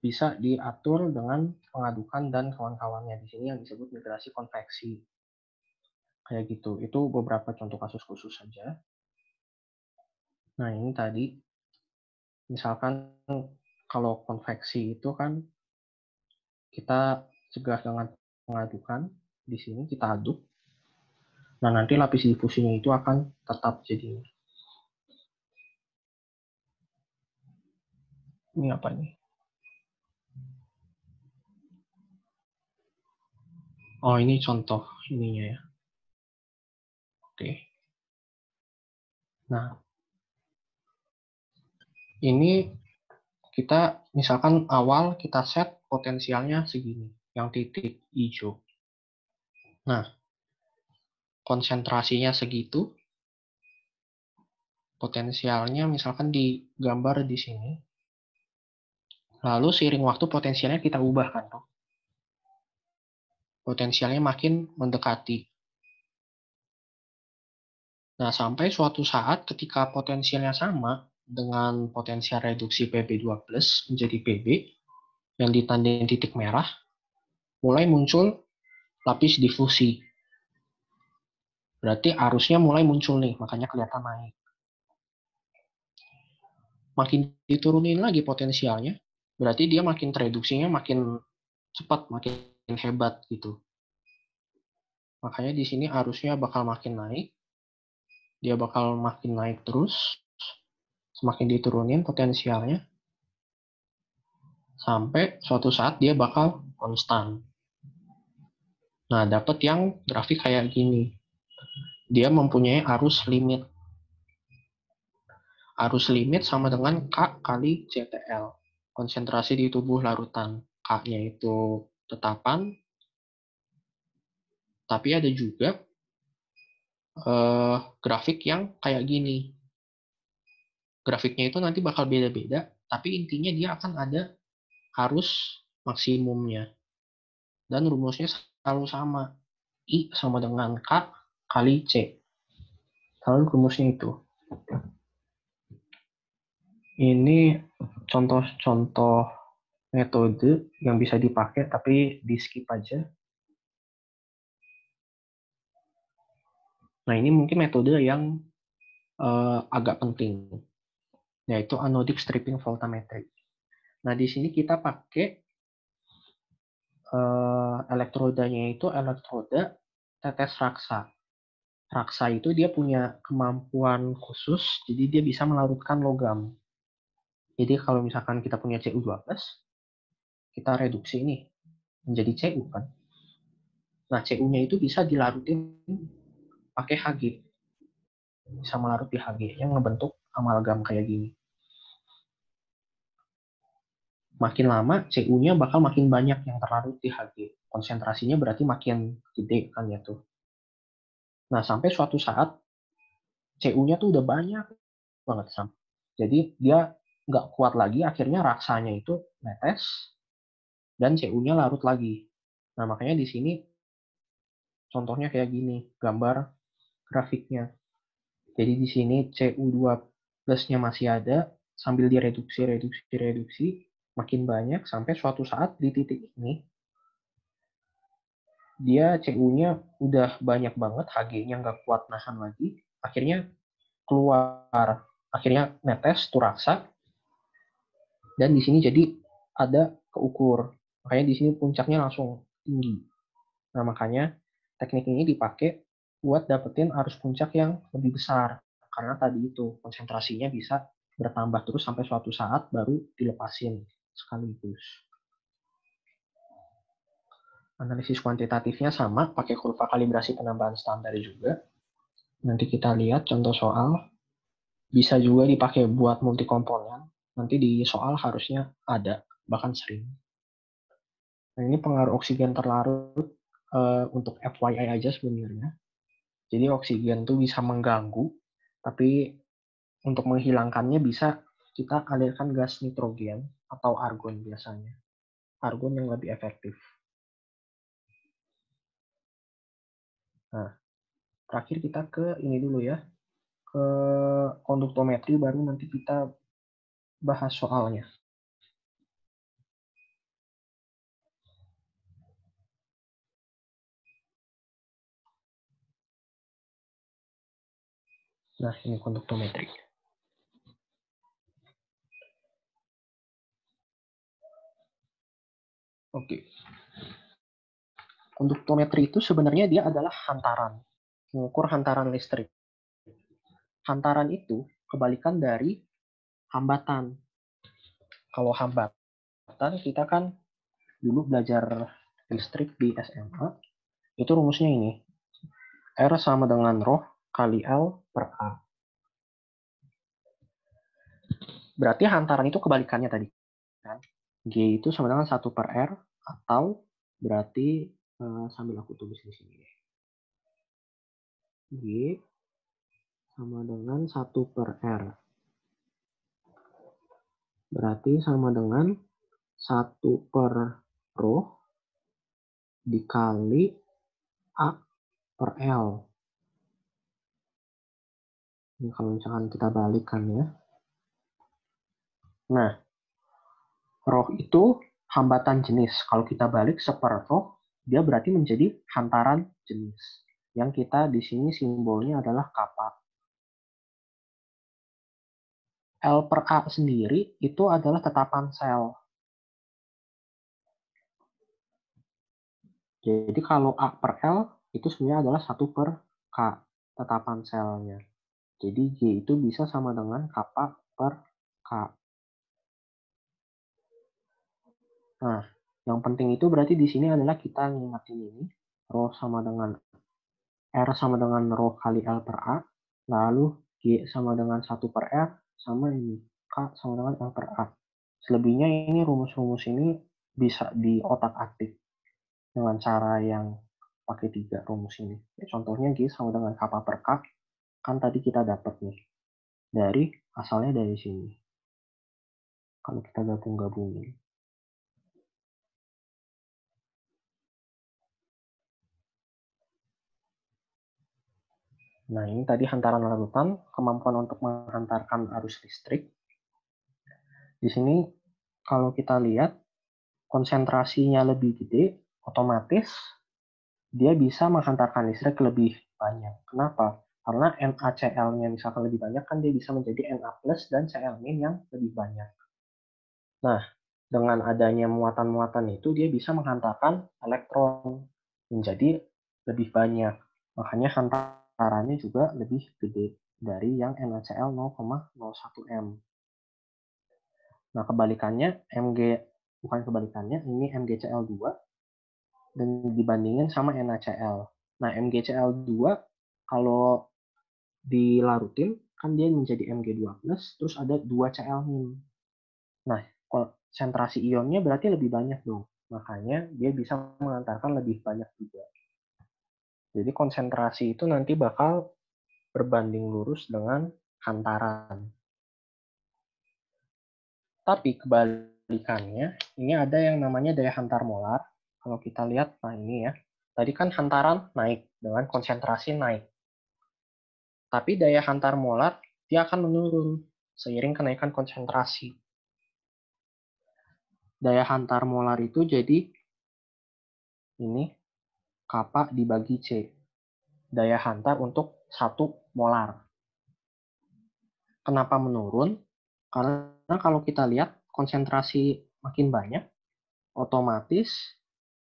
bisa diatur dengan pengadukan dan kawan-kawannya. Di sini yang disebut migrasi konveksi. Kayak gitu. Itu beberapa contoh kasus khusus saja. Nah, ini tadi, misalkan kalau konveksi itu kan kita cegah dengan pengadukan. Di sini kita aduk. Nah, nanti lapis difusinya itu akan tetap jadinya. Ini apa nih? Oh, ini contoh ininya ya. Oke. Nah, ini kita misalkan awal kita set potensialnya segini, yang titik hijau. Nah, konsentrasinya segitu, potensialnya misalkan digambar di sini. Lalu seiring waktu potensialnya kita ubahkan. Potensialnya makin mendekati. Nah, sampai suatu saat ketika potensialnya sama dengan potensial reduksi Pb2+ menjadi Pb, yang ditandai titik merah, mulai muncul lapis difusi. Berarti arusnya mulai muncul nih, makanya kelihatan naik. Makin diturunin lagi potensialnya, berarti dia makin reduksinya makin cepat, makin hebat gitu. Makanya di sini arusnya bakal makin naik, dia bakal makin naik terus, semakin diturunin potensialnya, sampai suatu saat dia bakal konstan. Nah, dapat yang grafik kayak gini. Dia mempunyai arus limit. Arus limit sama dengan K kali CTL. Konsentrasi di tubuh larutan. K-nya itu tetapan, tapi ada juga grafik yang kayak gini. Grafiknya itu nanti bakal beda-beda, tapi intinya dia akan ada arus maksimumnya. Dan rumusnya selalu sama. I sama dengan K kali C. Selalu rumusnya itu. Ini contoh-contoh metode yang bisa dipakai, tapi di skip aja. Nah, ini mungkin metode yang agak penting, yaitu anodic stripping voltammetry. Nah, di sini kita pakai elektrodanya itu elektroda tetes raksa. Raksa itu dia punya kemampuan khusus, jadi dia bisa melarutkan logam. Jadi kalau misalkan kita punya Cu12, kita reduksi ini menjadi Cu kan. Nah, Cu-nya itu bisa dilarutin pakai Hg. Bisa melarut di Hg yang ngebentuk amalgam kayak gini. Makin lama Cu-nya bakal makin banyak yang terlarut di Hg. Konsentrasinya berarti makin gede kan ya tuh. Nah, sampai suatu saat Cu-nya tuh udah banyak banget. Jadi dia nggak kuat lagi, akhirnya raksanya itu netes dan Cu-nya larut lagi. Nah, makanya di sini contohnya kayak gini, gambar grafiknya. Jadi di sini Cu2 plusnya masih ada, sambil direduksi, reduksi, makin banyak, sampai suatu saat di titik ini, dia Cu-nya udah banyak banget, Hg-nya nggak kuat nahan lagi, akhirnya keluar, akhirnya netes, tuh raksa, dan di sini jadi ada keukur. Makanya di sini puncaknya langsung tinggi. Nah, makanya teknik ini dipakai buat dapetin arus puncak yang lebih besar. Karena tadi itu konsentrasinya bisa bertambah terus sampai suatu saat baru dilepasin sekaligus. Analisis kuantitatifnya sama, pakai kurva kalibrasi penambahan standar juga. Nanti kita lihat contoh soal. Bisa juga dipakai buat multi komponen. Nanti di soal harusnya ada, bahkan sering. Nah, ini pengaruh oksigen terlarut untuk FYI aja sebenarnya. Jadi oksigen tuh bisa mengganggu, tapi untuk menghilangkannya bisa kita alirkan gas nitrogen atau argon biasanya. Argon yang lebih efektif. Nah, terakhir kita ke ini dulu ya, ke konduktometri, baru nanti kita bahas soalnya. Nah, ini konduktometri. Oke. Konduktometri itu sebenarnya dia adalah hantaran, mengukur hantaran listrik. Hantaran itu kebalikan dari hambatan. Kalau hambatan kita kan dulu belajar listrik di SMA, itu rumusnya ini. R sama dengan ρ kali L per A. Berarti hantaran itu kebalikannya tadi. Kan? G itu sama dengan 1 per R, atau berarti sambil aku tulis di sini. G sama dengan 1 per R. Berarti sama dengan 1 per ρ dikali A per L. Ini kalau misalkan kita balikkan ya. Nah, ρ itu hambatan jenis. Kalau kita balik seper ρ, dia berarti menjadi hantaran jenis. Yang kita di sini simbolnya adalah kappa. L per A sendiri itu adalah tetapan sel. Jadi kalau A per L itu sebenarnya adalah 1 per K, tetapan selnya. Jadi G itu bisa sama dengan kappa per K. Nah, yang penting itu berarti di sini adalah kita ngingetin ini. Ρ sama dengan R sama dengan ρ kali L per A. Lalu G sama dengan 1 per R sama ini. K sama dengan L per A. Selebihnya ini rumus-rumus ini bisa di otak atik dengan cara yang pakai 3 rumus ini. Contohnya G sama dengan kappa per K. Kan tadi kita dapat nih. Asalnya dari sini. Kalau kita gabung-gabungin. Nah, ini tadi hantaran larutan, kemampuan untuk menghantarkan arus listrik. Di sini kalau kita lihat konsentrasinya lebih gede, otomatis dia bisa menghantarkan listrik lebih banyak. Kenapa? Karena NaCl-nya misalkan lebih banyak, kan dia bisa menjadi Na plus dan Cl- yang lebih banyak. Nah, dengan adanya muatan-muatan itu, dia bisa menghantarkan elektron menjadi lebih banyak. Makanya hantarannya juga lebih gede dari yang NaCl 0,01 M. Nah, kebalikannya, bukan kebalikannya, ini MgCl2 dan dibandingin sama NaCl. Nah, MgCl2 kalau dilarutin kan dia menjadi Mg2+, terus ada 2 Cl-. Nah, konsentrasi ionnya berarti lebih banyak dong. Makanya dia bisa mengantarkan lebih banyak juga. Jadi konsentrasi itu nanti bakal berbanding lurus dengan hantaran. Tapi kebalikannya, ini ada yang namanya daya hantar molar. Kalau kita lihat, nah ini ya. Tadi kan hantaran naik dengan konsentrasi naik. Tapi daya hantar molar dia akan menurun seiring kenaikan konsentrasi. Daya hantar molar itu jadi ini kappa dibagi C. Daya hantar untuk 1 molar. Kenapa menurun? Karena kalau kita lihat konsentrasi makin banyak, otomatis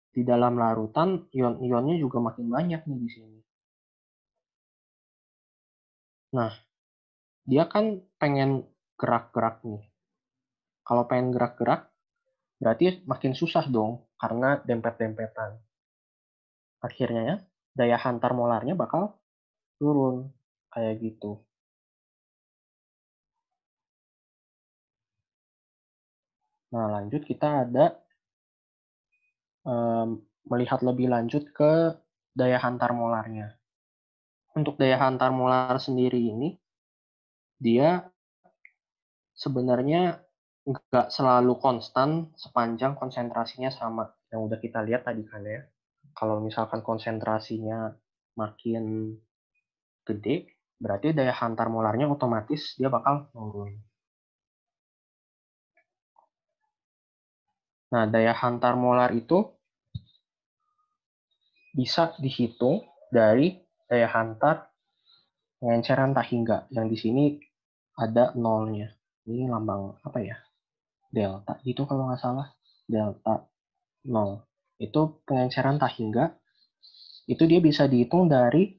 di dalam larutan ion-ionnya juga makin banyak nih di sini. Nah, dia kan pengen gerak-gerak nih. Kalau pengen gerak-gerak, berarti makin susah dong karena dempet-dempetan. Akhirnya ya, daya hantar molarnya bakal turun kayak gitu. Nah, lanjut kita ada melihat lebih lanjut ke daya hantar molarnya. Untuk daya hantar molar sendiri ini, dia sebenarnya nggak selalu konstan sepanjang konsentrasinya sama. Yang udah kita lihat tadi kan ya. Kalau misalkan konsentrasinya makin gede, berarti daya hantar molarnya otomatis dia bakal turun. Nah, daya hantar molar itu bisa dihitung dari daya hantar pengenceran tak hingga. Yang di sini ada nolnya. Ini lambang apa ya? Delta gitu kalau nggak salah. Delta 0. Itu pengenceran tak hingga. Itu dia bisa dihitung dari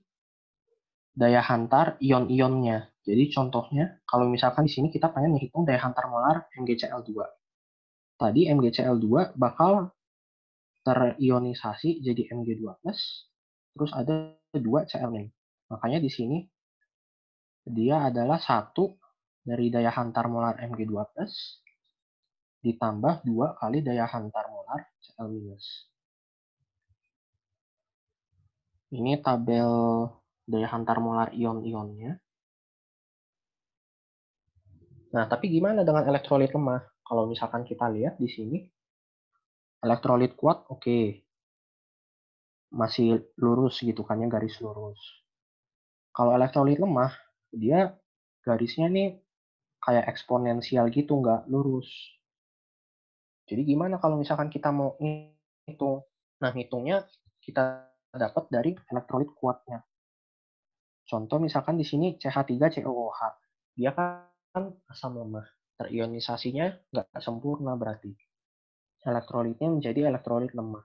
daya hantar ion-ionnya. Jadi contohnya, kalau misalkan di sini kita pengen menghitung daya hantar molar MgCl2. Tadi MgCl2 bakal terionisasi jadi Mg2+, terus ada 2 Cl-. Makanya di sini dia adalah 1 dari daya hantar molar Mg2+, ditambah 2 kali daya hantar molar Cl-. Ini tabel daya hantar molar ion-ionnya. Nah, tapi gimana dengan elektrolit lemah? Kalau misalkan kita lihat di sini, elektrolit kuat oke, masih lurus gitu kan ya, garis lurus. Kalau elektrolit lemah, dia garisnya nih kayak eksponensial gitu, nggak lurus. Jadi gimana kalau misalkan kita mau ngitung? Nah, ngitungnya kita dapat dari elektrolit kuatnya. Contoh misalkan di sini CH3COOH. Dia kan asam lemah. Terionisasinya nggak sempurna berarti. Elektrolitnya menjadi elektrolit lemah.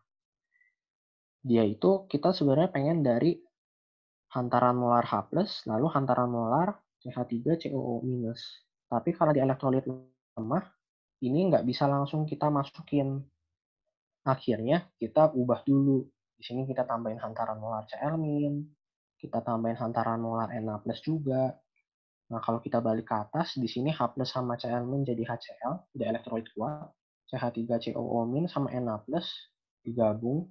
Dia itu kita sebenarnya pengen dari hantaran molar H+, lalu hantaran molar CH3COO-. Tapi kalau di elektrolit lemah, ini nggak bisa langsung kita masukin. Akhirnya kita ubah dulu. Di sini kita tambahin hantaran molar Cl-, kita tambahin hantaran molar Na+ juga. Nah, kalau kita balik ke atas, di sini H+ sama Cl- jadi HCl, udah elektrolit kuat. CH3COO- sama Na+ digabung,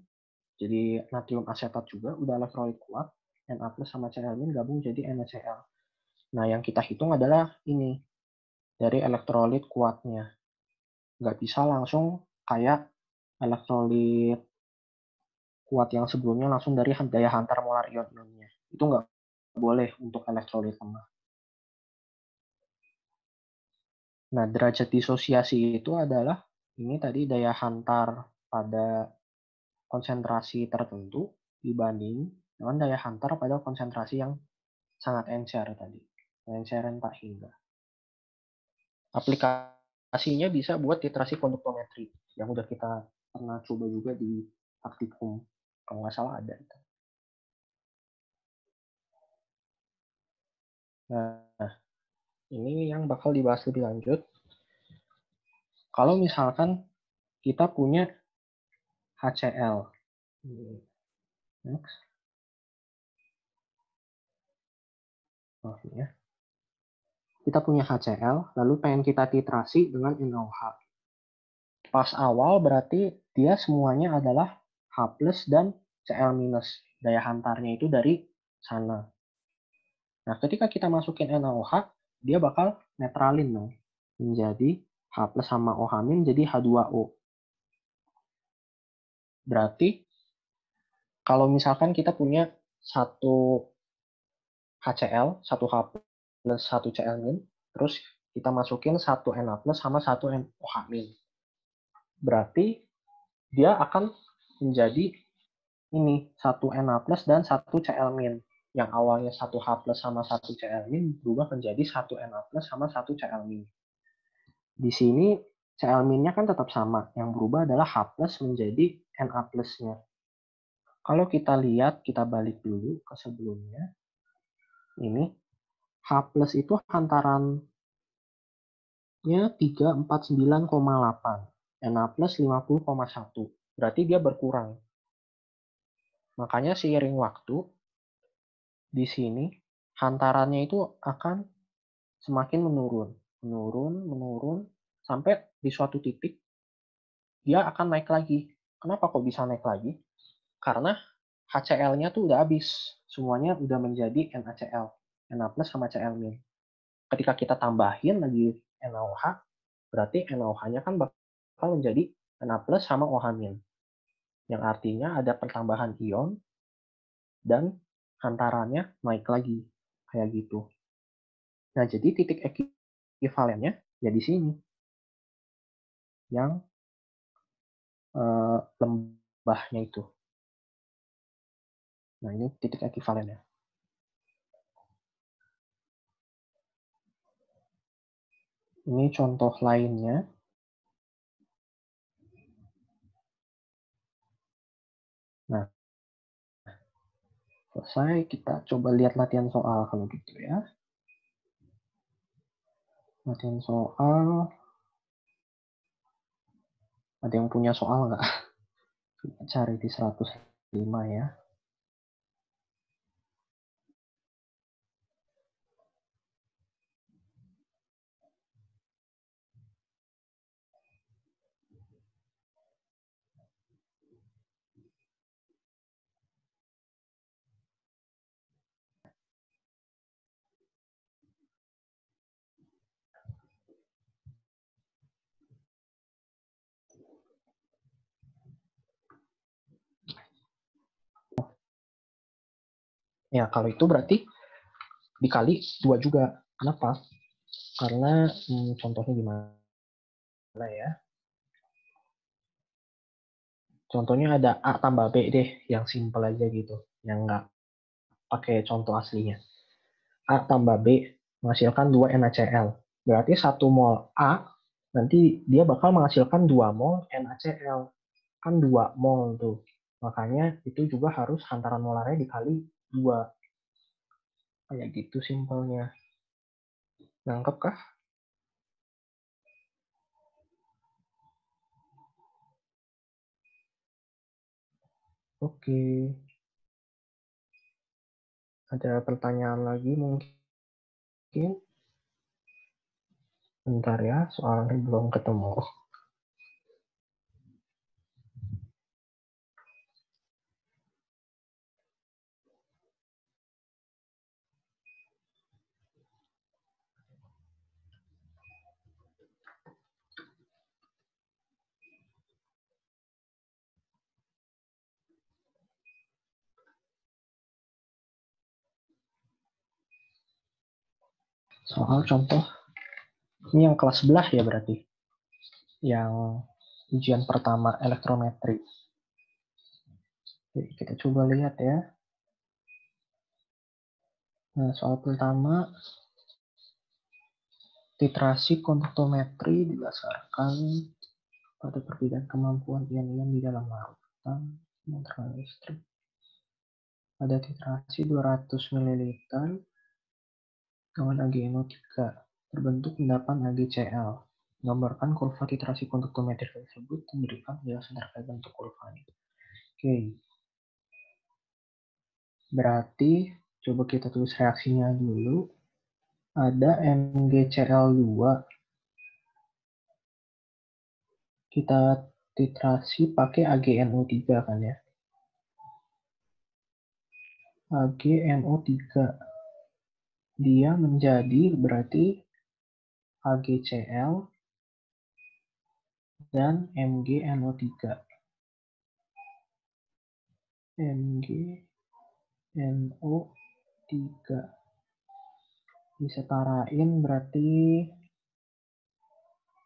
jadi natrium asetat juga, udah elektrolit kuat. Na+ sama Cl- gabung jadi NaCl. Nah, yang kita hitung adalah ini, dari elektrolit kuatnya. Nggak bisa langsung kayak elektrolit kuat yang sebelumnya langsung dari daya hantar molar ion-ionnya. Itu nggak boleh untuk elektrolit lemah. Nah, derajat disosiasi itu adalah ini tadi daya hantar pada konsentrasi tertentu dibanding dengan daya hantar pada konsentrasi yang sangat encer tadi. Enceran tak hingga. Aplikasinya bisa buat titrasi konduktometri yang udah kita pernah coba juga di praktikum. Kalau nggak salah ada itu. Nah, ini yang bakal dibahas lebih lanjut. Kalau misalkan kita punya HCl, Next. Oh, ini ya. Kita punya HCl, lalu pengen kita titrasi dengan NaOH. Pas awal berarti dia semuanya adalah H+ dan Cl-. Daya hantarnya itu dari sana. Nah, ketika kita masukin NaOH, dia bakal netralin dong. Menjadi H+ sama OH- jadi H2O. Berarti kalau misalkan kita punya satu HCl, satu H+, satu Cl-, terus kita masukin satu Na+ sama satu OH-. Berarti dia akan menjadi ini satu Na+ dan satu Cl-. Yang awalnya satu H+ sama satu Cl- berubah menjadi satu Na+ sama satu Cl-. Di sini Cl-nya kan tetap sama, yang berubah adalah H+ menjadi Na+-nya. Kalau kita lihat, kita balik dulu ke sebelumnya. Ini H+ itu hantarannya 349,8, Na+ 50,1. Berarti dia berkurang. Makanya seiring waktu di sini hantarannya itu akan semakin menurun sampai di suatu titik dia akan naik lagi. Kenapa kok bisa naik lagi? Karena HCl-nya tuh udah habis. Semuanya udah menjadi NaCl, Na+ sama Cl-. Ketika kita tambahin lagi NaOH, berarti NaOH-nya kan bakal menjadi Na+ sama OH-. Yang artinya ada pertambahan ion dan hantarannya naik lagi. Kayak gitu. Nah, jadi titik ekivalennya ya di sini. Yang lembahnya itu. Nah, ini titik ekivalennya. Ini contoh lainnya. Nah, selesai. Kita coba lihat latihan soal kalau gitu ya. Latihan soal. Ada yang punya soal nggak? Cari di 105 ya. Ya, kalau itu berarti dikali 2 juga. Kenapa? Karena contohnya gimana ya? Contohnya ada A tambah B deh, yang simple aja gitu. Yang nggak pakai contoh aslinya. A tambah B menghasilkan 2 NaCl. Berarti 1 mol A, nanti dia bakal menghasilkan 2 mol NaCl. Kan 2 mol tuh. Makanya itu juga harus hantaran molarnya dikali 2. Kayak gitu simpelnya. Nangkep kah? Oke. Ada pertanyaan lagi mungkin? Bentar ya, soalnya belum ketemu. Soal contoh, ini yang kelas sebelah ya berarti. Yang ujian pertama elektrometri. Jadi kita coba lihat ya. Nah, soal pertama, titrasi konduktometri didasarkan pada perbedaan kemampuan ion-ion di dalam larutan menerangi listrik. Ada titrasi 200 ml dengan AgNO3. Terbentuk endapan AgCl. Gambarkan kurva titrasi konduktometri tersebut dan berikan penjelasan terkait bentuk kurvanya. Oke. Berarti coba kita tulis reaksinya dulu. Ada MgCl2. Kita titrasi pakai AgNO3 kan ya. AgNO3. Dia menjadi berarti AgCl dan MgNO3. MgNO3. Disetarain berarti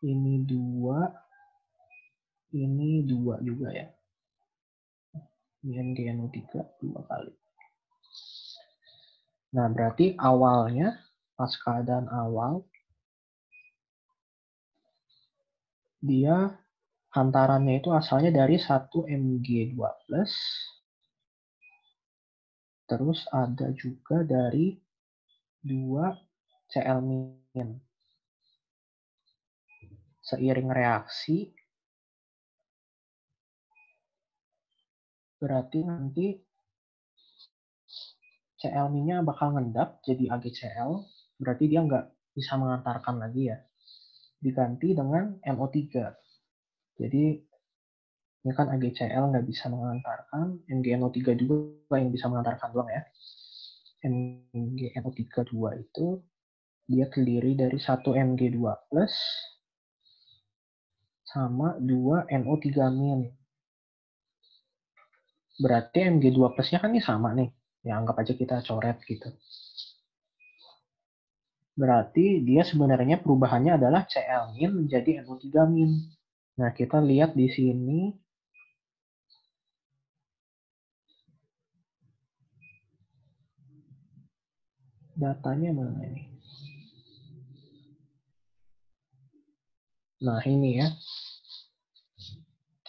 ini 2, ini 2 juga ya. Ini MgNO3 2 kali. Nah, berarti awalnya, pas keadaan awal, dia hantarannya itu asalnya dari 1 Mg2+, terus ada juga dari 2 Cl-. Seiring reaksi, berarti nanti Cl-nya bakal ngendap jadi AgCl, berarti dia nggak bisa mengantarkan lagi ya. Diganti dengan NO3. Jadi ini kan AgCl nggak bisa mengantarkan, MgNO3 juga yang bisa mengantarkan doang ya. MgNO3 2 itu dia terdiri dari 1 Mg2+ sama 2 NO3-. Berarti Mg2+-nya kan ini sama nih. Ya anggap aja kita coret gitu. Berarti dia sebenarnya perubahannya adalah Cl- menjadi NO3-. Nah, kita lihat di sini datanya mana ini? Nah, ini ya.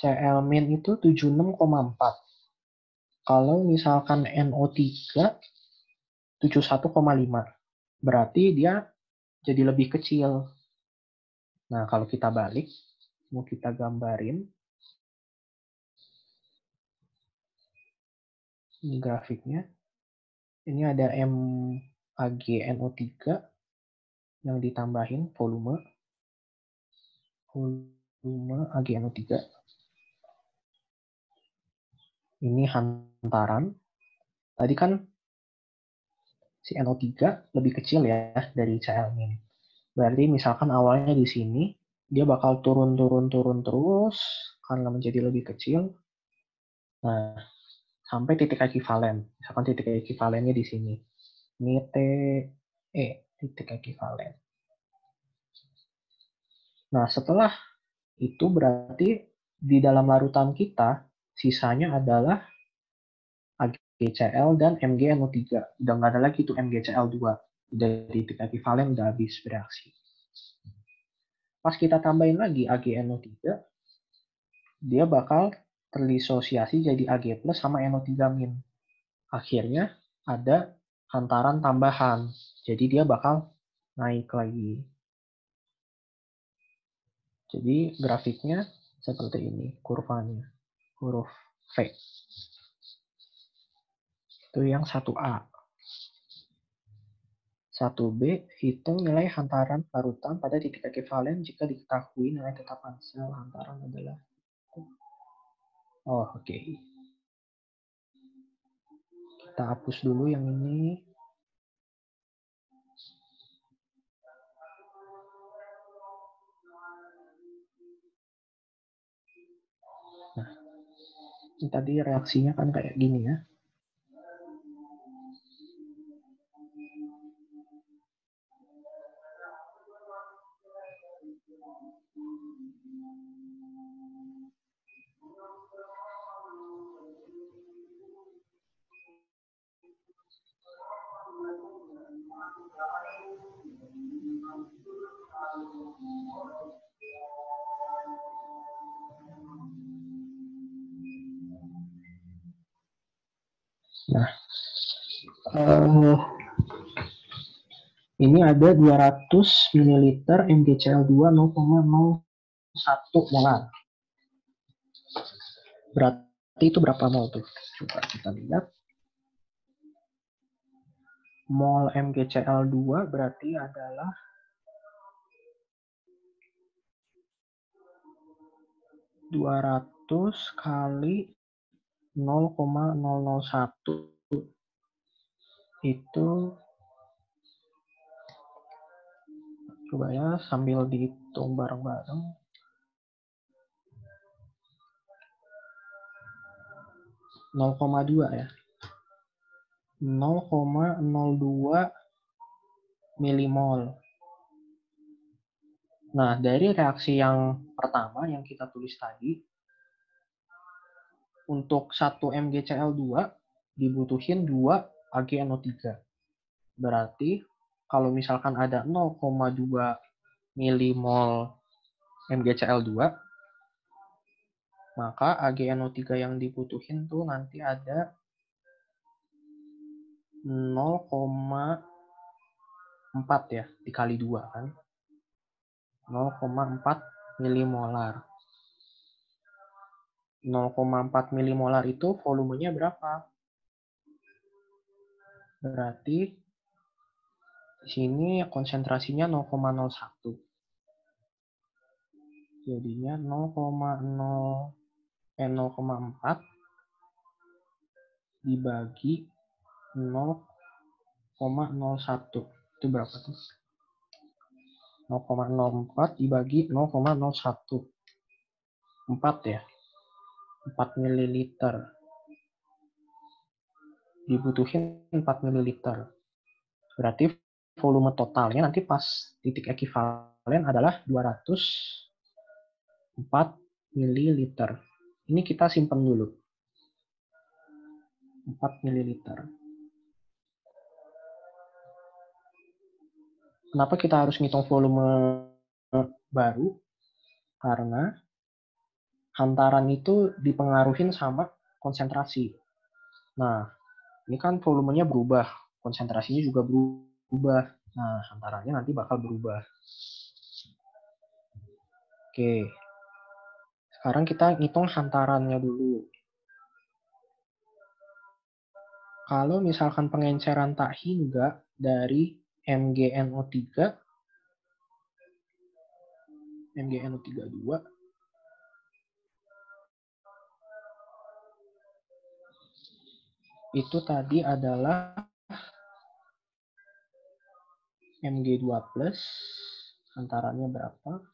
Cl- itu 76,4. Kalau misalkan NO3 71,5. Berarti dia jadi lebih kecil. Nah, kalau kita balik, mau kita gambarin. Ini grafiknya. Ini ada MgNO3 yang ditambahin volume AgNO3. Ini hantaran. Tadi kan si NO3 lebih kecil ya dari Cl-. Berarti misalkan awalnya di sini, dia bakal turun terus karena menjadi lebih kecil. Nah, sampai titik ekivalen. Misalkan titik ekivalennya di sini. Ini TE, titik ekivalen. Nah, setelah itu berarti di dalam larutan kita, sisanya adalah AgCl dan MgNO3. Udah nggak ada lagi tuh MgCl2. Udah titik ekivalen, udah habis bereaksi. Pas kita tambahin lagi AgNO3, dia bakal terdisosiasi jadi Ag+ sama NO3-. Akhirnya ada hantaran tambahan. Jadi dia bakal naik lagi. Jadi grafiknya seperti ini kurvanya. Huruf V. Itu yang 1A. 1B, hitung nilai hantaran larutan pada titik ekivalen jika diketahui nilai tetapan sel hantaran adalah. Oh, oke. Kita hapus dulu yang ini. Nah, ini tadi reaksinya kan kayak gini ya. Nah, ini ada 200 ml MgCl2 0,01 molar. Berarti itu berapa mol tuh? Coba kita lihat. Mol MgCl2 berarti adalah 200 kali 0,001 itu, coba ya sambil dihitung bareng-bareng, 0,2 ya, 0,02 milimol. Nah, dari reaksi yang pertama yang kita tulis tadi, untuk 1 MgCl2 dibutuhin 2 AgNO3. Berarti kalau misalkan ada 0,2 milimol MgCl2, maka AgNO3 yang dibutuhin tuh nanti ada 0,4 ya, dikali 2 kan. 0,4 milimolar. 0,4 milimolar itu volumenya berapa? Berarti di sini konsentrasinya 0,01. Jadinya 0,4 dibagi 0,01. Itu berapa tuh? 0,04 dibagi 0,01. 4 ya. 4 ml. Dibutuhin 4 ml. Berarti volume totalnya nanti pas titik ekivalen adalah 204 ml. Ini kita simpan dulu. 4 ml. Kenapa kita harus ngitung volume baru? Karena hantaran itu dipengaruhin sama konsentrasi. Nah, ini kan volumenya berubah, konsentrasinya juga berubah. Nah, hantarannya nanti bakal berubah. Oke, sekarang kita ngitung hantarannya dulu. Kalau misalkan pengenceran tak hingga dari MgNO3, MgNO32, itu tadi adalah Mg2+, hantarannya berapa?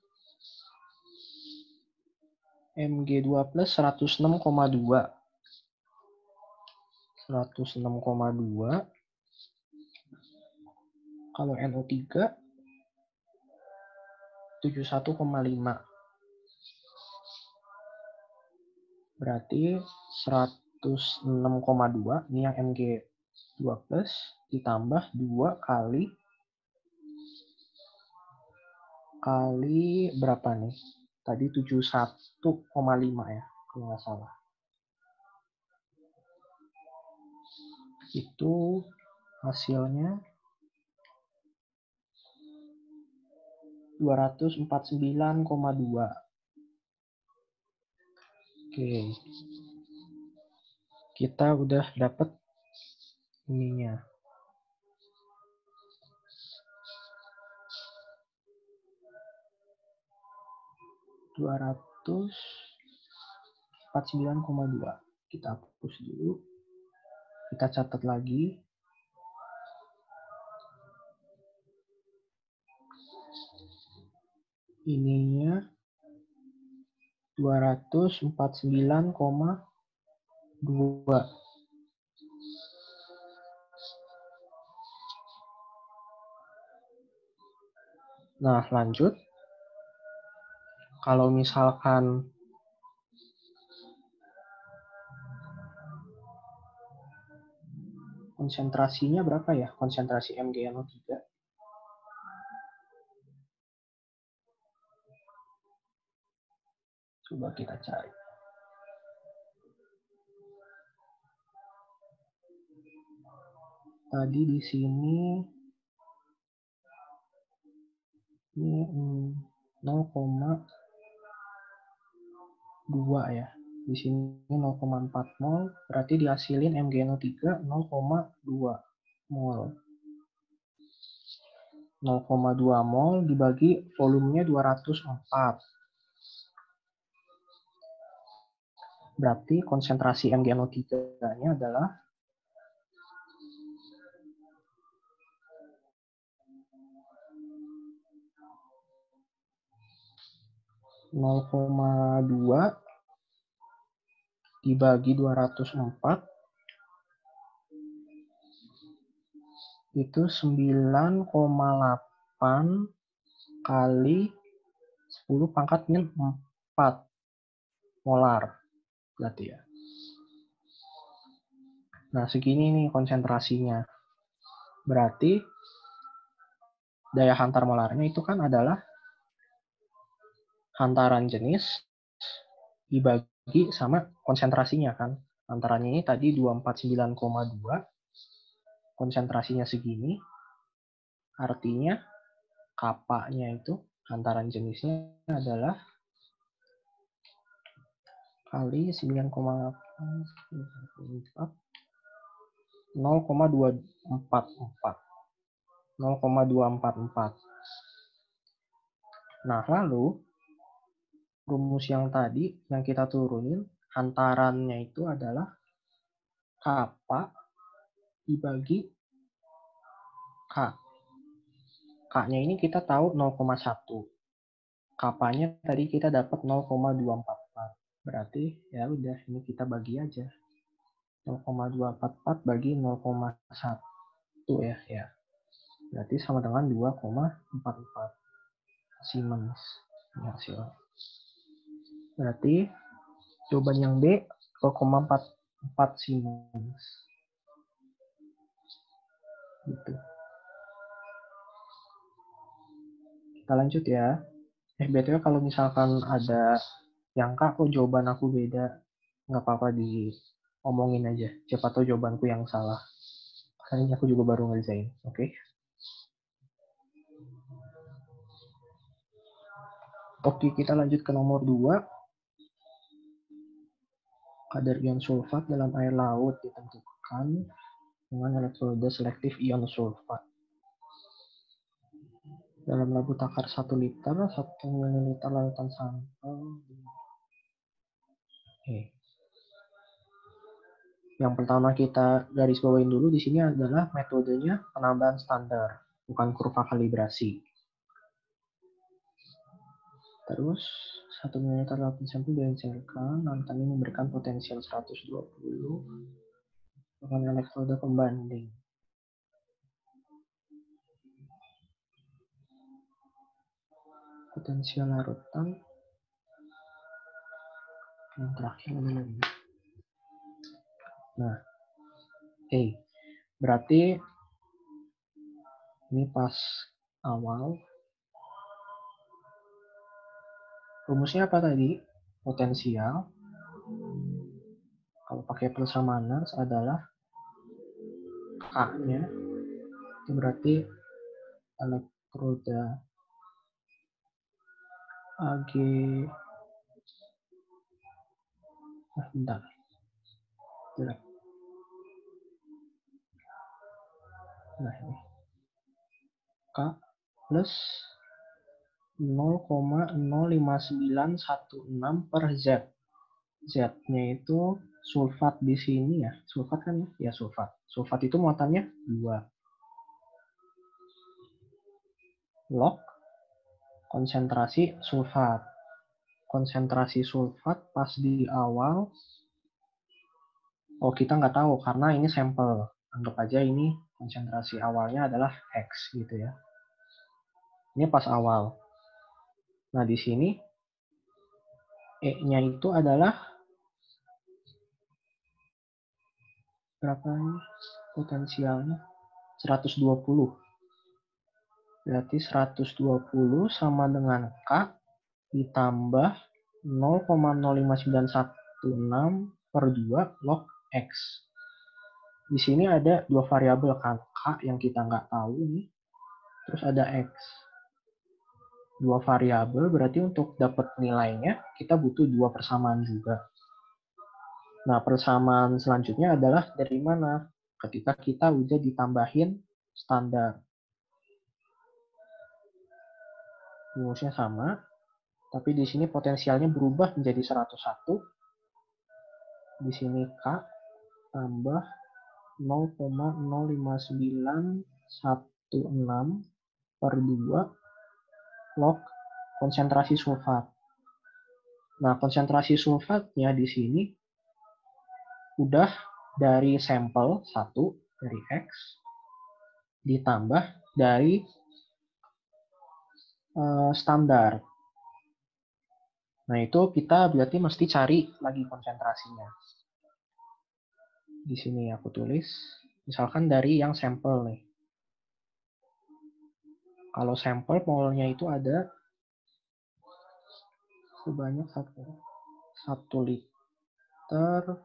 Mg2+ 106,2. 106,2. Kalau NO3 71,5. Berarti 106,2 ini yang Mg2+ ditambah 2 kali berapa nih? Tadi 71,5 ya, kalau nggak salah. Itu hasilnya 249,2. Oke. Kita udah dapat ininya. (249,2). Kita hapus dulu. Kita catat lagi. Ininya 249,2. Nah, lanjut. Kalau misalkan konsentrasinya berapa ya? Konsentrasi MgNO3. Coba kita cari. Tadi di sini ini 0,2 ya. Di sini 0,4 mol, berarti dihasilin MgNO3 0,2 mol. 0,2 mol dibagi volumenya 204. Berarti konsentrasi MgNO3-nya adalah 0,2 dibagi 204 itu 9,8 kali 10 pangkat min 4 molar berarti ya. Nah, segini nih konsentrasinya. Berarti daya hantar molarnya itu kan adalah hantaran jenis dibagi sama konsentrasinya kan. Hantarannya ini tadi 249,2, konsentrasinya segini, artinya kapaknya itu, hantaran jenisnya adalah kali 9,8, 0,244. 0,244. Nah, lalu rumus yang tadi yang kita turunin, hantarannya itu adalah kapak dibagi K. K-nya ini kita tahu 0,1. Kapanya tadi kita dapat 0,244. Berarti ya udah ini kita bagi aja. 0,244 bagi 0,1 ya. Berarti sama dengan 2,44 Siemens. Ini hasilnya. Berarti jawaban yang B 2,44 Siemens. Gitu. Kita lanjut ya. BTW kalau misalkan ada yang kak kok jawaban aku beda, nggak apa-apa diomongin aja. Siapa tahu jawabanku yang salah. Karena ini aku juga baru ngerjain. Oke. Oke, kita lanjut ke nomor 2. Kadar ion sulfat dalam air laut ditentukan dengan elektroda selektif ion sulfat. Dalam labu takar 1 liter, 1 ml lautan sampel. Yang pertama kita garis bawain dulu di sini adalah metodenya penambahan standar, bukan kurva kalibrasi. Terus 1 ml lautan sampel diencerkan, lautan ini memberikan potensial 120 dengan elektroda pembanding. Potensial larutan yang terakhir adalah ini. Nah, berarti ini pas awal. Rumusnya apa tadi? Potensial. Kalau pakai persamaan adalah K-nya. Itu berarti elektroda AG. Bentar. Nah, ini. K plus 0,05916 per Z. Z-nya itu sulfat di sini ya. Sulfat kan ya? Ya, sulfat. Sulfat itu muatannya 2. Log konsentrasi sulfat. Konsentrasi sulfat pas di awal. Oh, kita nggak tahu karena ini sampel. Anggap aja ini konsentrasi awalnya adalah X gitu ya. Ini pas awal. Nah, di sini E-nya itu adalah berapa ini potensialnya? 120. Berarti 120 sama dengan K ditambah 0,05916 per 2 log X. Di sini ada dua variabel kan, K yang kita nggak tahu nih, terus ada X. Dua variabel berarti untuk dapat nilainya kita butuh dua persamaan juga. Nah, persamaan selanjutnya adalah dari mana? Ketika kita udah ditambahin standar. rumusnya sama, tapi di sini potensialnya berubah menjadi 101. Di sini K tambah 0,05916 per 2 log konsentrasi sulfat. Nah, konsentrasi sulfatnya di sini udah dari sampel 1 dari X ditambah dari standar. Nah, itu kita berarti mesti cari lagi konsentrasinya. Di sini aku tulis, misalkan dari yang sampel nih. Kalau sampel molnya itu ada sebanyak 1 liter.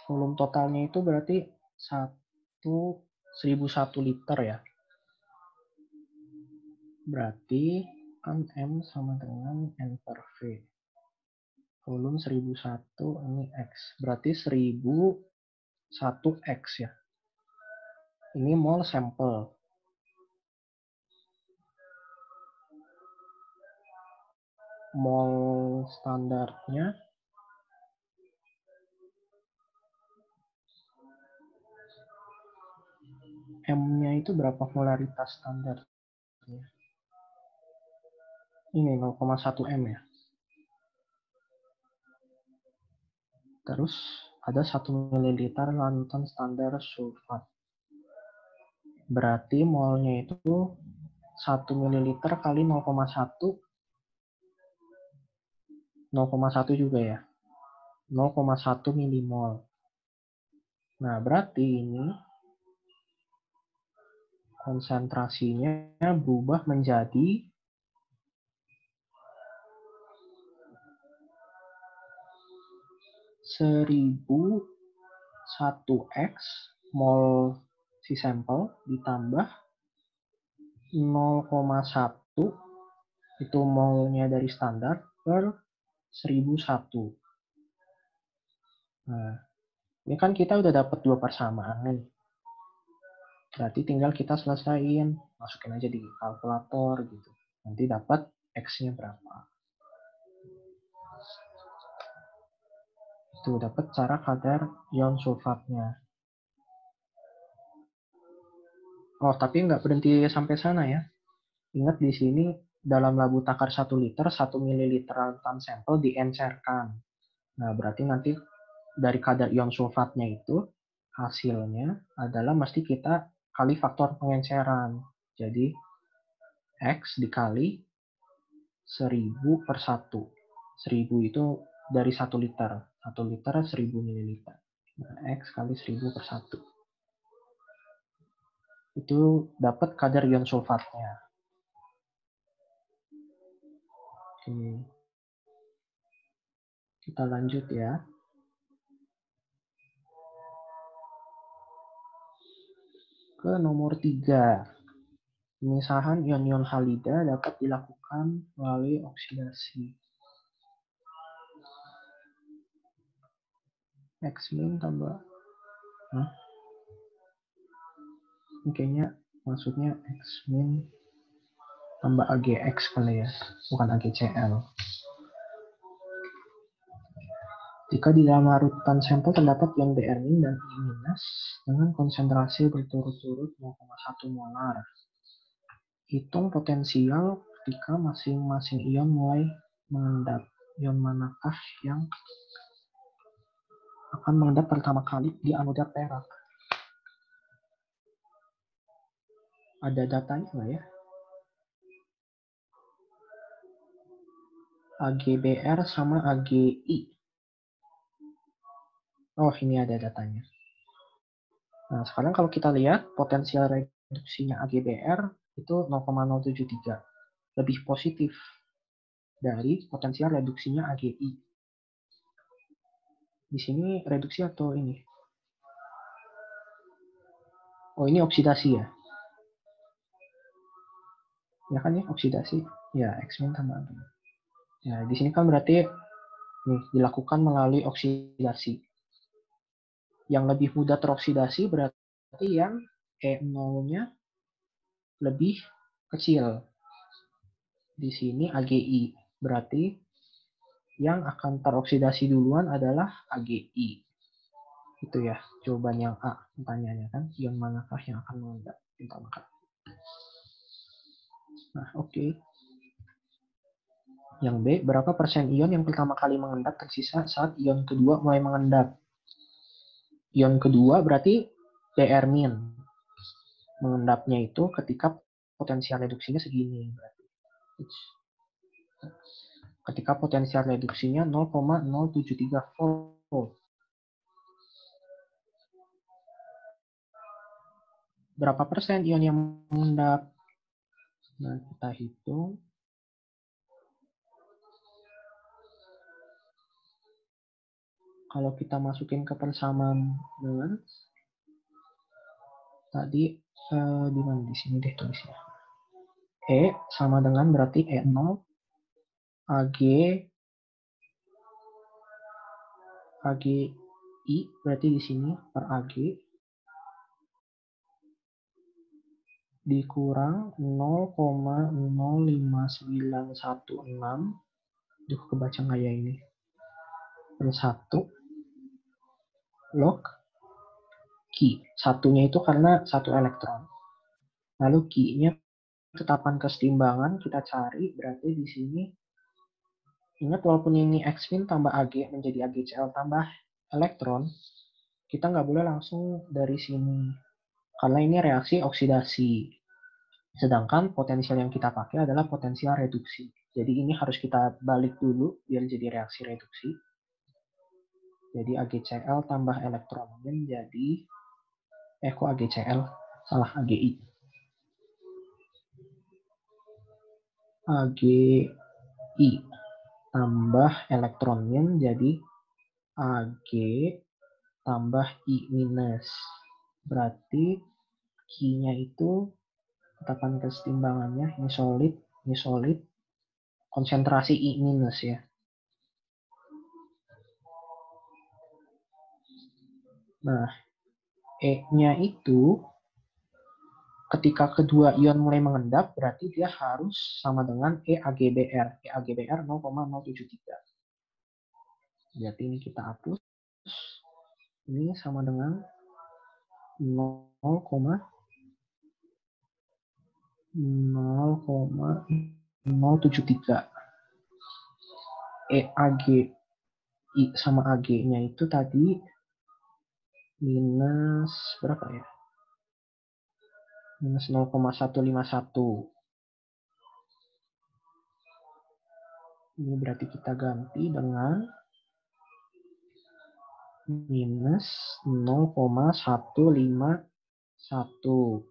Volume totalnya itu berarti 1001 liter ya. Berarti kan M sama dengan N per V. Volume 1001 ini X. Berarti 1001 X ya. Ini mol sampel. Mol standarnya M-nya itu berapa molaritas standarnya? Ini 0,1 M ya. Terus ada 1 ml larutan standar sulfat. Berarti molnya itu 1 ml kali 0,1 juga ya. 0,1 milimol. Nah, berarti ini konsentrasinya berubah menjadi 1001 X mol si sampel ditambah 0,1 itu molnya dari standar per 1001. Nah, ini kan kita udah dapat 2 persamaan nih. Berarti tinggal kita selesaiin, masukin aja di kalkulator gitu. Nanti dapat X-nya berapa. Itu dapat cara kadar ion sulfatnya. Oh, tapi nggak berhenti sampai sana ya. Ingat di sini dalam labu takar 1 liter, 1 ml larutan sampel diencerkan. Nah, berarti nanti dari kadar ion sulfatnya itu hasilnya adalah mesti kita kali faktor pengenceran. Jadi X dikali 1000 per 1. 1000 itu dari 1 liter. 1 liter 1000 ml. Nah, X kali 1000 per 1. Itu dapat kadar ion sulfatnya. Oke. Kita lanjut ya. Ke nomor 3. Pemisahan ion-ion halida dapat dilakukan melalui oksidasi. X- tambah. Ini kayaknya maksudnya X- tambah AgX kali ya, bukan AgCl. Jika di dalam larutan sampel terdapat ion Br- dan I- dengan konsentrasi berturut-turut 0,1 molar. Hitung potensial ketika masing-masing ion mulai mengendap. Ion manakah yang akan mengendap pertama kali di anoda perak? Ada datanya nggak ya? AgBr sama AgI. Oh, ini ada datanya. Nah, sekarang kalau kita lihat potensial reduksinya AgBr itu 0,073. Lebih positif dari potensial reduksinya AgI. Di sini reduksi atau ini? Oh, ini oksidasi ya? Ya kan ya, oksidasi. Ya, X- tambah AgI. Ya, di sini kan berarti nih, dilakukan melalui oksidasi. Yang lebih mudah teroksidasi berarti yang E0-nya lebih kecil. Di sini AgI. Berarti yang akan teroksidasi duluan adalah AgI. Itu ya, jawaban yang A. Pertanyaannya kan, ion manakah yang akan mengendap? Nah, oke. Yang B, berapa persen ion yang pertama kali mengendap tersisa saat ion kedua mulai mengendap? Ion kedua berarti Br-. Mengendapnya itu ketika potensial reduksinya segini. Ketika potensial reduksinya 0,073 volt. Berapa persen ion yang mengendap? Nah, kita hitung. Kalau kita masukin ke persamaan dengan tadi di mana, di sini deh tulisnya. E sama dengan berarti E0 AgI berarti di sini per Ag dikurang 0,05916. Duh, kebaca nggak ya ini? Per 1 log Q. Satunya itu karena 1 elektron. Lalu Q-nya tetapan kesetimbangan kita cari, berarti di sini ingat walaupun ini X-min tambah Ag menjadi AgCl tambah elektron, kita nggak boleh langsung dari sini. Karena ini reaksi oksidasi. Sedangkan potensial yang kita pakai adalah potensial reduksi. Jadi ini harus kita balik dulu biar jadi reaksi reduksi. Jadi AgCl tambah elektron menjadi kok AgCl? Salah, AgI. AgI tambah elektronnya jadi Ag tambah I minus. Berarti Q-nya itu tetapan kesetimbangannya ini solid, konsentrasi I minus ya. Nah, E-nya itu ketika kedua ion mulai mengendap berarti dia harus sama dengan EAgBr. EAgBr 0,073. Berarti ini kita hapus. Ini sama dengan 0,073. EAgI sama Ag-nya itu tadi minus berapa ya? Minus 0,151. Ini berarti kita ganti dengan minus 0,151.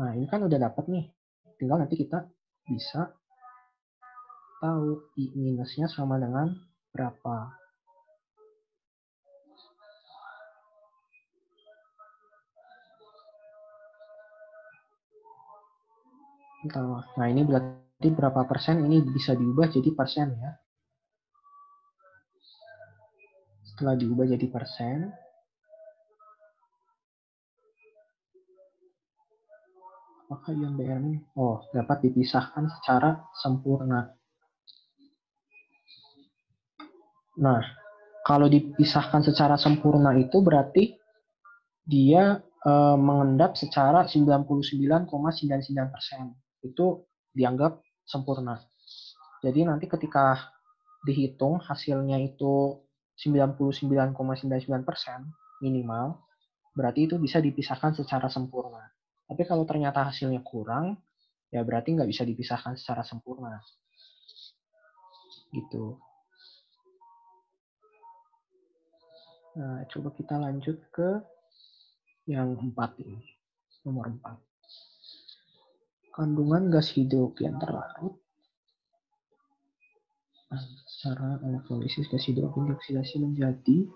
Nah, ini kan udah dapat nih. Tinggal nanti kita bisa tahu I minusnya sama dengan berapa. Nah, ini berarti berapa persen, ini bisa diubah jadi persen ya. Setelah diubah jadi persen, apakah ion Br ini? Oh, dapat dipisahkan secara sempurna. Nah, kalau dipisahkan secara sempurna itu berarti dia mengendap secara 99,99%. Itu dianggap sempurna. Jadi nanti ketika dihitung hasilnya itu 99,99% minimal, berarti itu bisa dipisahkan secara sempurna. Tapi kalau ternyata hasilnya kurang, ya berarti nggak bisa dipisahkan secara sempurna. Gitu. Nah, coba kita lanjut ke yang 4 ini. Nomor 4. Kandungan gas hidrogen terlarut secara elektrolisis gas hidrogen dioksidasi menjadi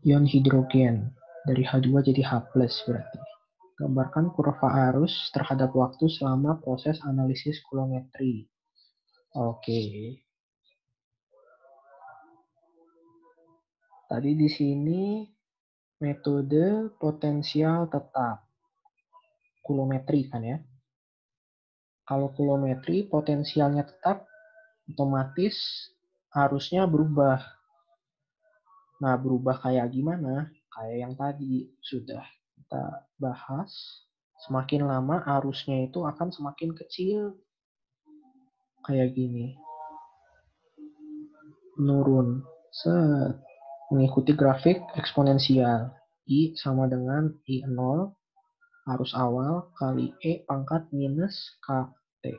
ion hidrogen. Dari H2 jadi H+ berarti. Gambarkan kurva arus terhadap waktu selama proses analisis coulometri. Oke. Tadi di sini Metode potensial tetap. Kulometri kan ya. Kalau kulometri potensialnya tetap, otomatis arusnya berubah. Nah, berubah kayak gimana? Kayak yang tadi sudah kita bahas. Semakin lama arusnya itu akan semakin kecil. Kayak gini. Menurun. Set. Mengikuti grafik eksponensial. I sama dengan I0 arus awal kali E pangkat minus KT.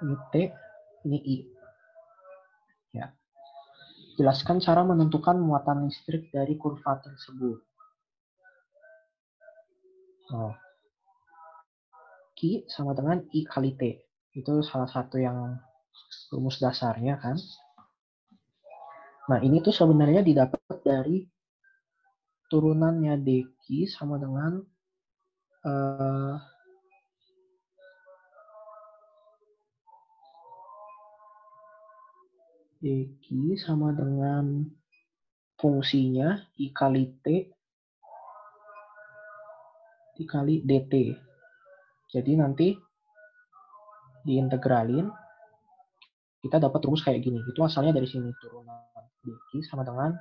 Ini T, ini I. Ya. Jelaskan cara menentukan muatan listrik dari kurva tersebut. Oh. Q sama dengan I kali T. Itu salah satu yang rumus dasarnya kan. Nah, ini tuh sebenarnya didapat dari turunannya dq sama dengan dq sama dengan fungsinya I kali T dikali dt. Jadi nanti diintegralin, kita dapat rumus kayak gini. Itu asalnya dari sini, turunan dq sama dengan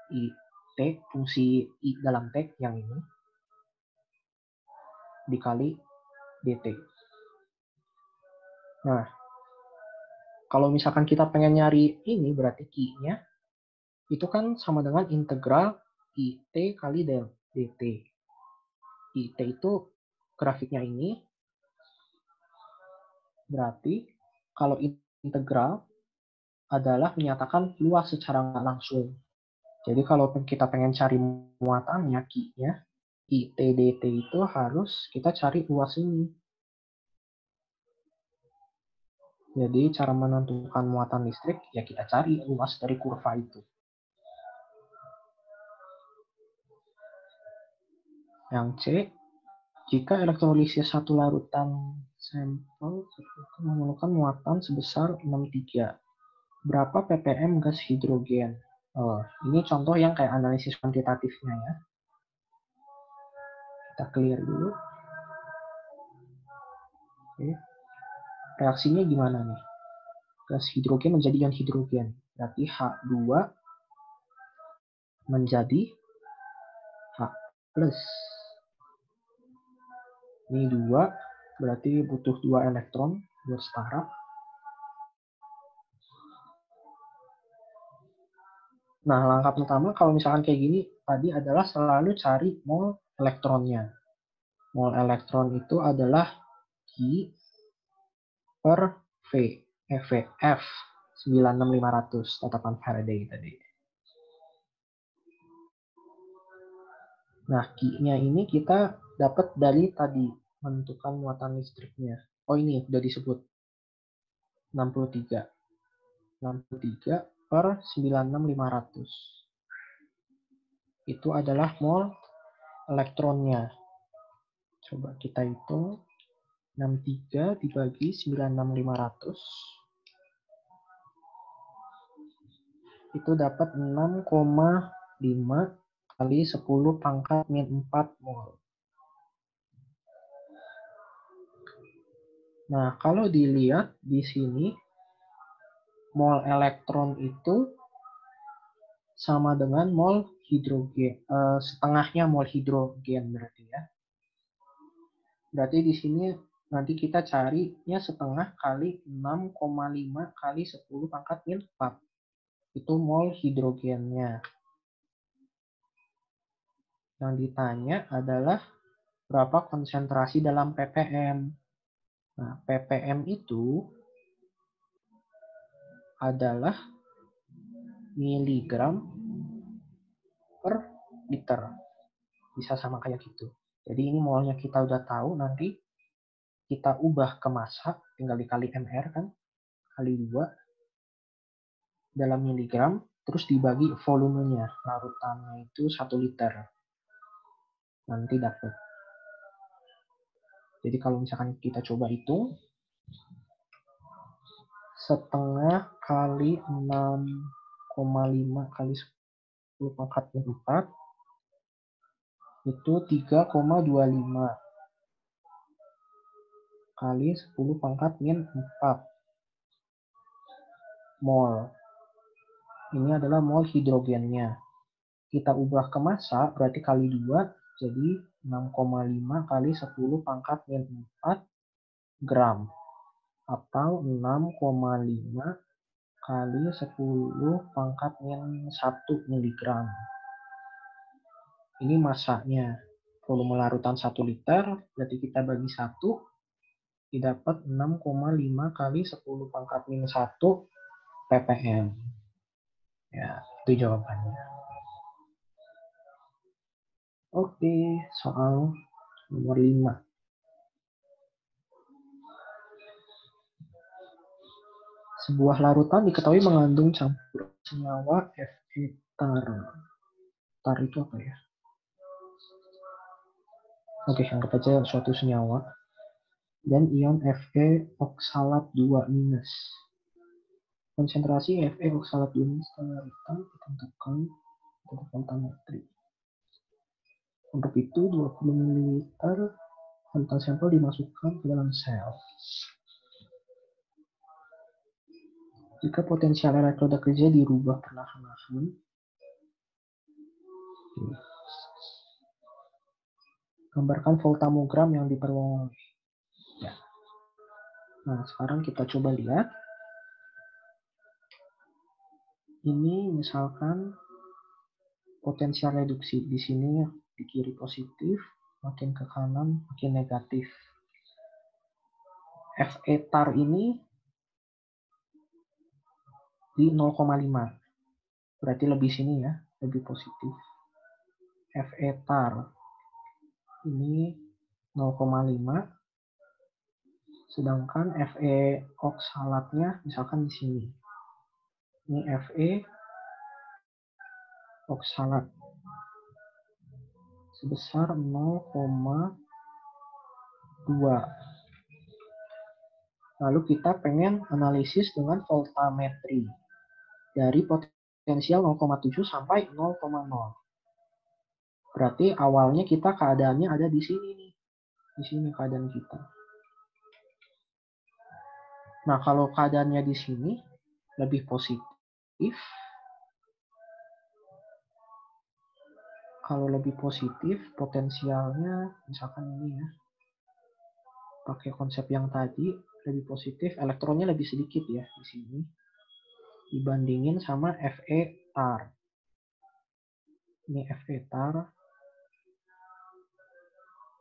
I T, fungsi I dalam T yang ini, dikali dt. Nah, kalau misalkan kita pengen nyari ini, berarti Q-nya, itu kan sama dengan integral IT kali dt. IT itu grafiknya ini, berarti kalau integral adalah menyatakan luas secara nggak langsung. Jadi kalau kita pengen cari muatannya, Q-nya, IT dt itu harus kita cari luas ini. Jadi cara menentukan muatan listrik, ya kita cari luas dari kurva itu. Yang C, jika elektrolisis satu larutan sampel memerlukan muatan sebesar 63, berapa ppm gas hidrogen? Oh, ini contoh yang kayak analisis kuantitatifnya ya. Kita clear dulu. Oke. Reaksinya gimana nih? Gas hidrogen menjadi ion hidrogen. Berarti H2 menjadi H+. Ini 2, berarti butuh 2 elektron biar setara. Nah, langkah pertama kalau misalkan kayak gini, tadi adalah selalu cari mol elektronnya. Mol elektron itu adalah Q per V, F 96500, tetapan Faraday tadi. Nah, Q-nya ini kita dapat dari tadi, menentukan muatan listriknya. Oh, ini udah disebut. 63. 63 per 96500. Itu adalah mol elektronnya. Coba kita hitung. 63 dibagi 96500. Itu dapat 6,5 kali 10 pangkat min 4 mol. Nah, kalau dilihat di sini, mol elektron itu sama dengan mol hidrogen, setengahnya mol hidrogen berarti ya. Berarti di sini nanti kita carinya setengah kali 6,5 kali 10 pangkat min 4. Itu mol hidrogennya. Yang ditanya adalah berapa konsentrasi dalam ppm. Nah, ppm itu adalah miligram per liter. Bisa sama kayak gitu. Jadi ini molnya kita udah tahu, nanti kita ubah ke massa, tinggal dikali mr kan, kali 2 dalam miligram, terus dibagi volumenya, larutannya itu 1 liter. Nanti dapat. Jadi kalau misalkan kita coba hitung, setengah kali 6,5 kali 10 pangkat min 4 itu 3,25 kali 10 pangkat min 4 mol. Ini adalah mol hidrogennya. Kita ubah ke massa berarti kali 2 jadi 6,5 kali 10 pangkat min 4 gram atau 6,5 kali 10 pangkat min 1 miligram. Ini massanya. Volume larutan 1 liter, berarti kita bagi 1, didapat 6,5 kali 10 pangkat min 1 ppm. Ya, itu jawabannya. Oke, soal nomor 5. Sebuah larutan diketahui mengandung campuran senyawa Fe tar. Tar itu apa ya? Oke, anggap aja suatu senyawa. Dan ion Fe oksalat 2-. Konsentrasi Fe oksalat 2- pada larutan ditentukan dengan voltametri. Untuk itu 20 ml larutan sampel dimasukkan ke dalam sel. Jika potensial elektroda kerja dirubah perlahan-lahan, gambarkan voltamogram yang diperoleh. Ya. Nah, sekarang kita coba lihat. Ini misalkan potensial reduksi. Di sini di kiri positif, makin ke kanan makin negatif. Fe tar ini di 0,5. Berarti lebih sini ya, lebih positif. Fe tar ini 0,5. Sedangkan Fe oksalatnya misalkan di sini. Ini Fe oksalat sebesar 0,2. Lalu kita pengen analisis dengan voltametri dari potensial 0,7 sampai 0,0. Berarti awalnya kita keadaannya ada di sini nih. Di sini keadaan kita. Nah, kalau keadaannya di sini lebih positif. Kalau lebih positif, potensialnya misalkan ini ya. Pakai konsep yang tadi, lebih positif, elektronnya lebih sedikit ya di sini. Dibandingin sama Fe tar. Ini Fe tar.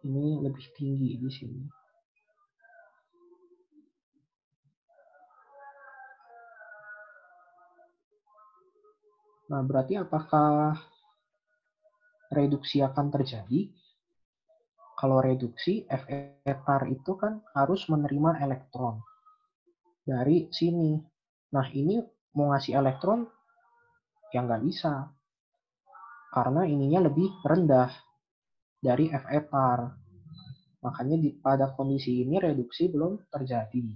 Ini lebih tinggi di sini. Nah, berarti apakah reduksi akan terjadi? Kalau reduksi, Fe tar itu kan harus menerima elektron dari sini. Nah, ini mau ngasih elektron, ya nggak bisa. Karena ininya lebih rendah dari Fe tar. Makanya pada kondisi ini reduksi belum terjadi.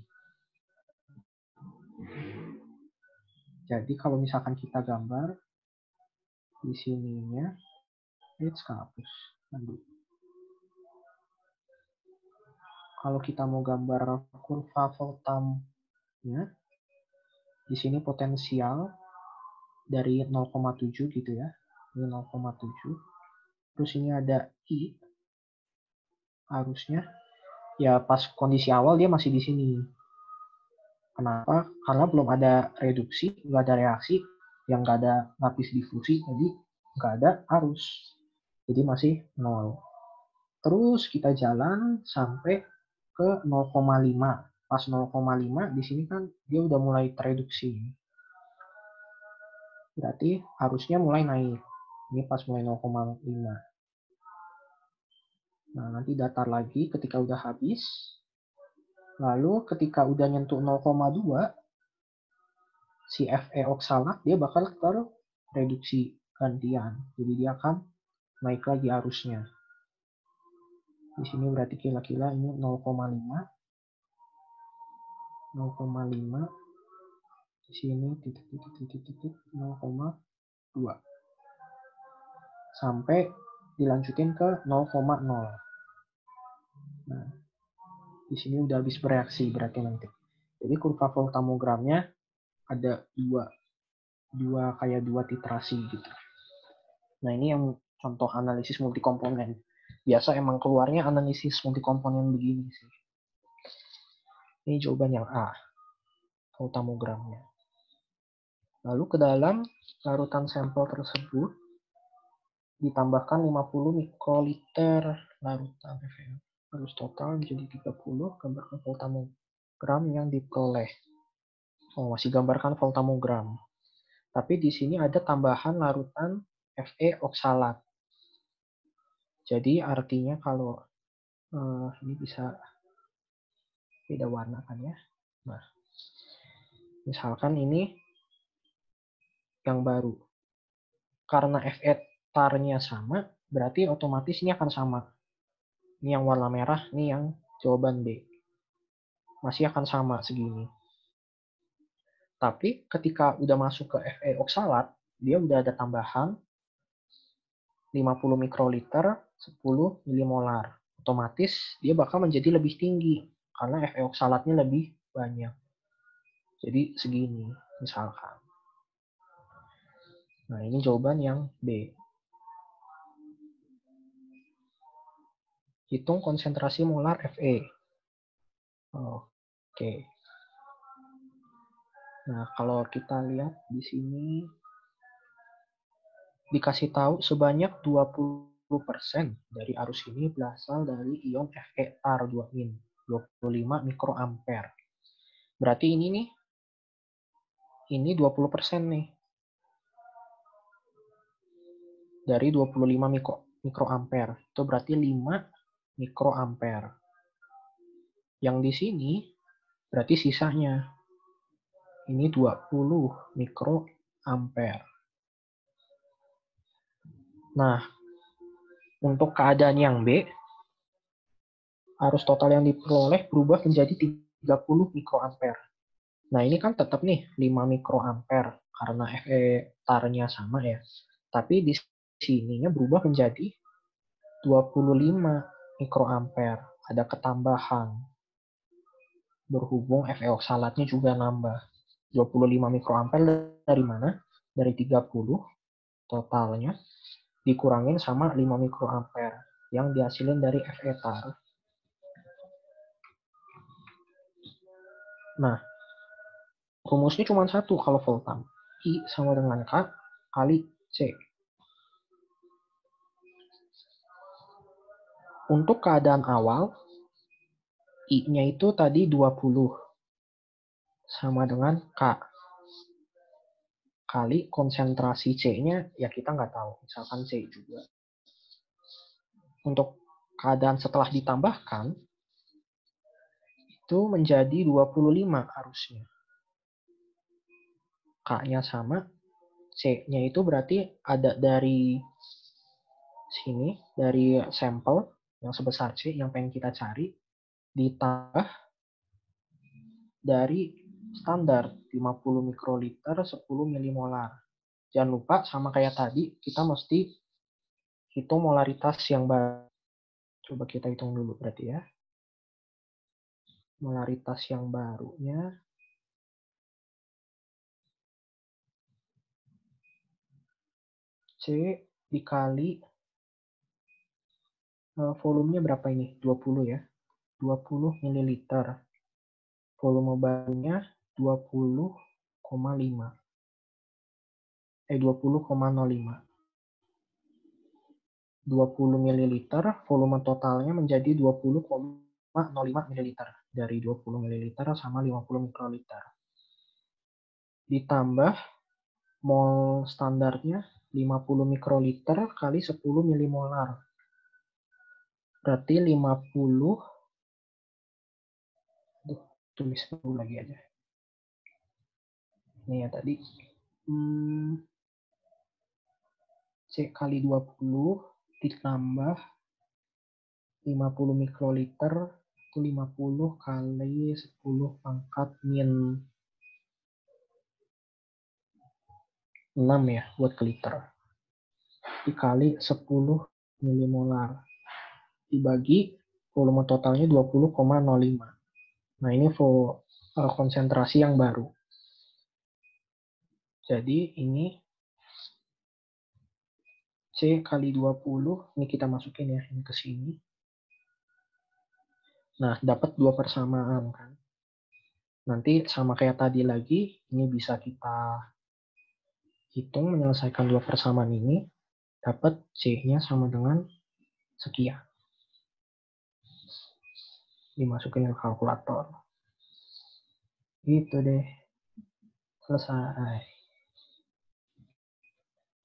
Jadi kalau misalkan kita gambar di sininya, kehapus. Kalau kita mau gambar kurva voltamnya, di sini potensial dari 0,7 gitu ya. Ini 0,7. Terus ini ada I. Harusnya ya pas kondisi awal dia masih di sini. Kenapa? Karena belum ada reduksi, nggak ada reaksi, yang nggak ada lapis difusi, jadi nggak ada arus. Jadi masih 0. Terus kita jalan sampai ke 0,5. Pas 0,5 di sini kan dia udah mulai tereduksi. Berarti harusnya mulai naik. Ini pas mulai 0,5. Nah, nanti datar lagi ketika udah habis. Lalu ketika udah nyentuh 0,2, si Fe oksalat dia bakal tereduksi gantian. Jadi dia akan naik lagi arusnya. Di sini berarti kira-kira ini 0,5. Di sini titik 0,2 sampai dilanjutin ke 0,0. Nah, di sini udah habis bereaksi berarti nanti. Jadi kurva voltammogramnya ada dua titrasi gitu. Nah, ini yang contoh analisis multikomponen. Biasa emang keluarnya analisis multikomponen begini sih. Ini jawaban yang A, voltammogramnya. Lalu ke dalam larutan sampel tersebut ditambahkan 50 mikroliter larutan FeO. Harus total menjadi 30, gambarkan voltamogram yang diperoleh. Oh, masih gambarkan voltamogram. Tapi di sini ada tambahan larutan Fe oksalat. Jadi artinya kalau ini bisa beda warna kan ya. Nah, misalkan ini yang baru. Karena Fe tar-nya sama, berarti otomatis ini akan sama. Ini yang warna merah, ini yang jawaban B. Masih akan sama segini. Tapi ketika udah masuk ke Fe oksalat, dia udah ada tambahan 50 mikroliter, 10 milimolar. Otomatis dia bakal menjadi lebih tinggi karena Fe oksalatnya lebih banyak. Jadi segini misalkan. Nah, ini jawaban yang B. Hitung konsentrasi molar Fe. Oke. Nah, kalau kita lihat di sini dikasih tahu sebanyak 20% dari arus ini berasal dari ion Fe tar 2in, 25 mikroampere. Berarti ini nih, ini 20% nih. Dari 25 mikroampere. Itu berarti 5 mikroampere. Yang di sini berarti sisanya. Ini 20 mikroampere. Nah, untuk keadaan yang B, arus total yang diperoleh berubah menjadi 30 mikroampere. Nah, ini kan tetap nih 5 mikroampere karena Fe tar-nya sama ya. Tapi di sininya berubah menjadi 25 mikroampere. Ada ketambahan. Berhubung Fe oksalatnya juga nambah. 25 mikroampere dari mana? Dari 30 totalnya dikurangin sama 5 mikroampere yang dihasilin dari Fe tar. Nah, rumusnya cuma satu kalau voltam. I sama dengan K kali C. Untuk keadaan awal, I-nya itu tadi 20 sama dengan K. Kali konsentrasi C-nya ya kita nggak tahu, misalkan C juga. Untuk keadaan setelah ditambahkan, itu menjadi 25 arusnya. K-nya sama, C-nya itu berarti ada dari sini, dari sampel yang sebesar C yang pengen kita cari, ditambah dari standar 50 mikroliter 10 milimolar. Jangan lupa sama kayak tadi, kita mesti hitung molaritas yang baru. Coba kita hitung dulu berarti ya. Molaritas yang barunya C dikali volumenya berapa ini? 20 ya. 20 ml. Volume barunya 20,5. 20,05. 20 ml, volume totalnya menjadi 20,05 ml. Dari 20 ml sama 50 mikroliter. Ditambah mol standarnya 50 mikroliter kali 10 milimolar. Berarti 50, tulis dulu lagi aja. Ini ya tadi. C kali 20 ditambah 50 mikroliter itu 50 kali 10 pangkat min 6 ya buat ke liter. Dikali 10 milimolar. Dibagi volume totalnya 20,05. Nah, ini konsentrasi yang baru. Jadi ini C kali 20, ini kita masukin ya, ini ke sini. Nah, dapat 2 persamaan kan. Nanti sama kayak tadi lagi, ini bisa kita hitung menyelesaikan 2 persamaan ini, dapat C-nya sama dengan sekian. Dimasukin ke kalkulator. Gitu deh. Selesai.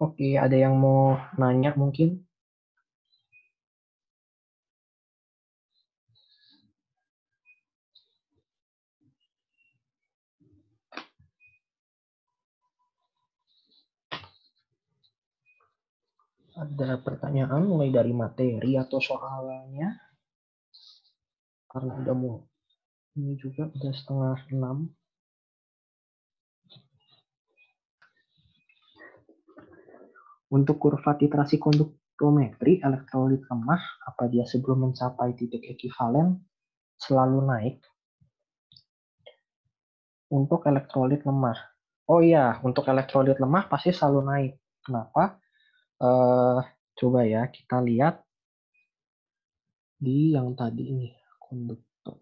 Oke, ada yang mau nanya mungkin? Ada pertanyaan mulai dari materi atau soalnya? Karena udah mau ini juga udah 5:30. Untuk kurva titrasi konduktometri elektrolit lemah, apa dia sebelum mencapai titik ekivalen selalu naik? Untuk elektrolit lemah. Oh iya, untuk elektrolit lemah pasti selalu naik. Kenapa? Coba ya, kita lihat di yang tadi ini, konduktor.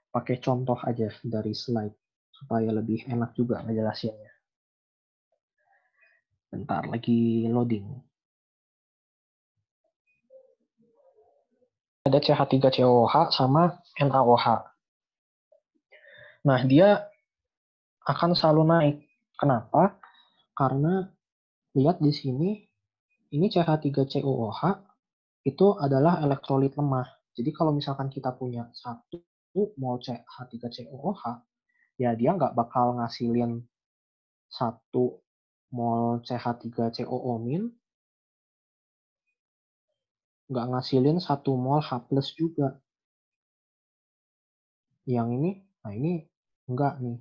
Pakai contoh aja dari slide, supaya lebih enak juga ngejelasinnya. Bentar, lagi loading. Ada CH3COOH sama NaOH. Nah, dia akan selalu naik. Kenapa? Karena lihat di sini, ini CH3COOH itu adalah elektrolit lemah. Jadi kalau misalkan kita punya 1 mol CH3COOH, ya dia nggak bakal ngasilin 1 mol CH3COO-, nggak ngasilin 1 mol H+ juga. Yang ini, nah ini enggak nih.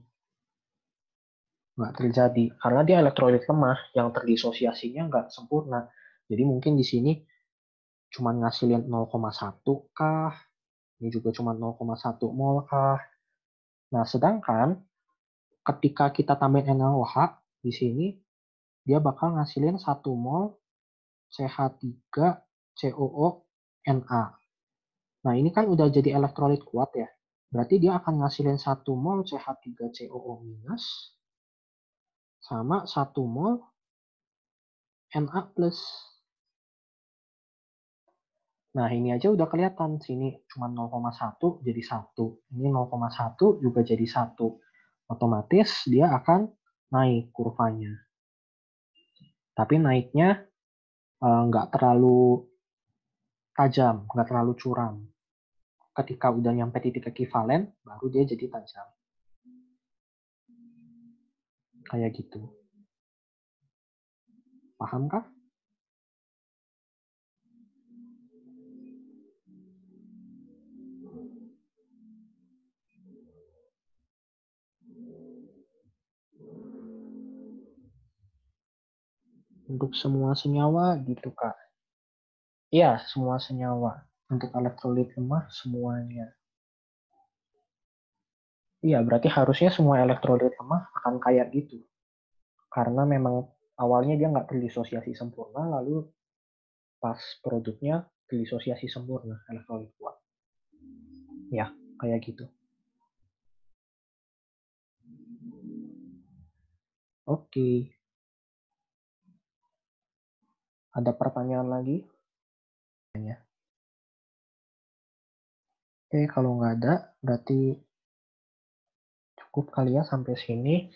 Nggak terjadi. Karena dia elektrolit lemah, yang terdisosiasinya nggak sempurna. Jadi mungkin di sini cuma ngasilin 0,1 kah? Ini juga cuma 0,1 mol kah? Nah, sedangkan ketika kita tambahin NaOH, di sini dia bakal ngasilin 1 mol CH3COO Na. Nah, ini kan udah jadi elektrolit kuat ya. Berarti dia akan ngasilin 1 mol CH3COO- sama 1 mol Na+. Nah, ini aja udah kelihatan. Sini cuma 0,1 jadi 1. Ini 0,1 juga jadi 1. Otomatis dia akan naik kurvanya. Tapi naiknya nggak terlalu tajam, nggak terlalu curam. Ketika udah nyampe titik ekivalen, baru dia jadi tajam. Kayak gitu. Paham kah? Untuk semua senyawa gitu, Kak. Iya, semua senyawa. Untuk elektrolit lemah, semuanya. Iya, berarti harusnya semua elektrolit lemah akan kayak gitu. Karena memang awalnya dia nggak terdisosiasi sempurna, lalu pas produknya terdisosiasi sempurna, elektrolit kuat. Ya, kayak gitu. Oke. Ada pertanyaan lagi? Oke, kalau nggak ada, berarti cukup kali ya sampai sini.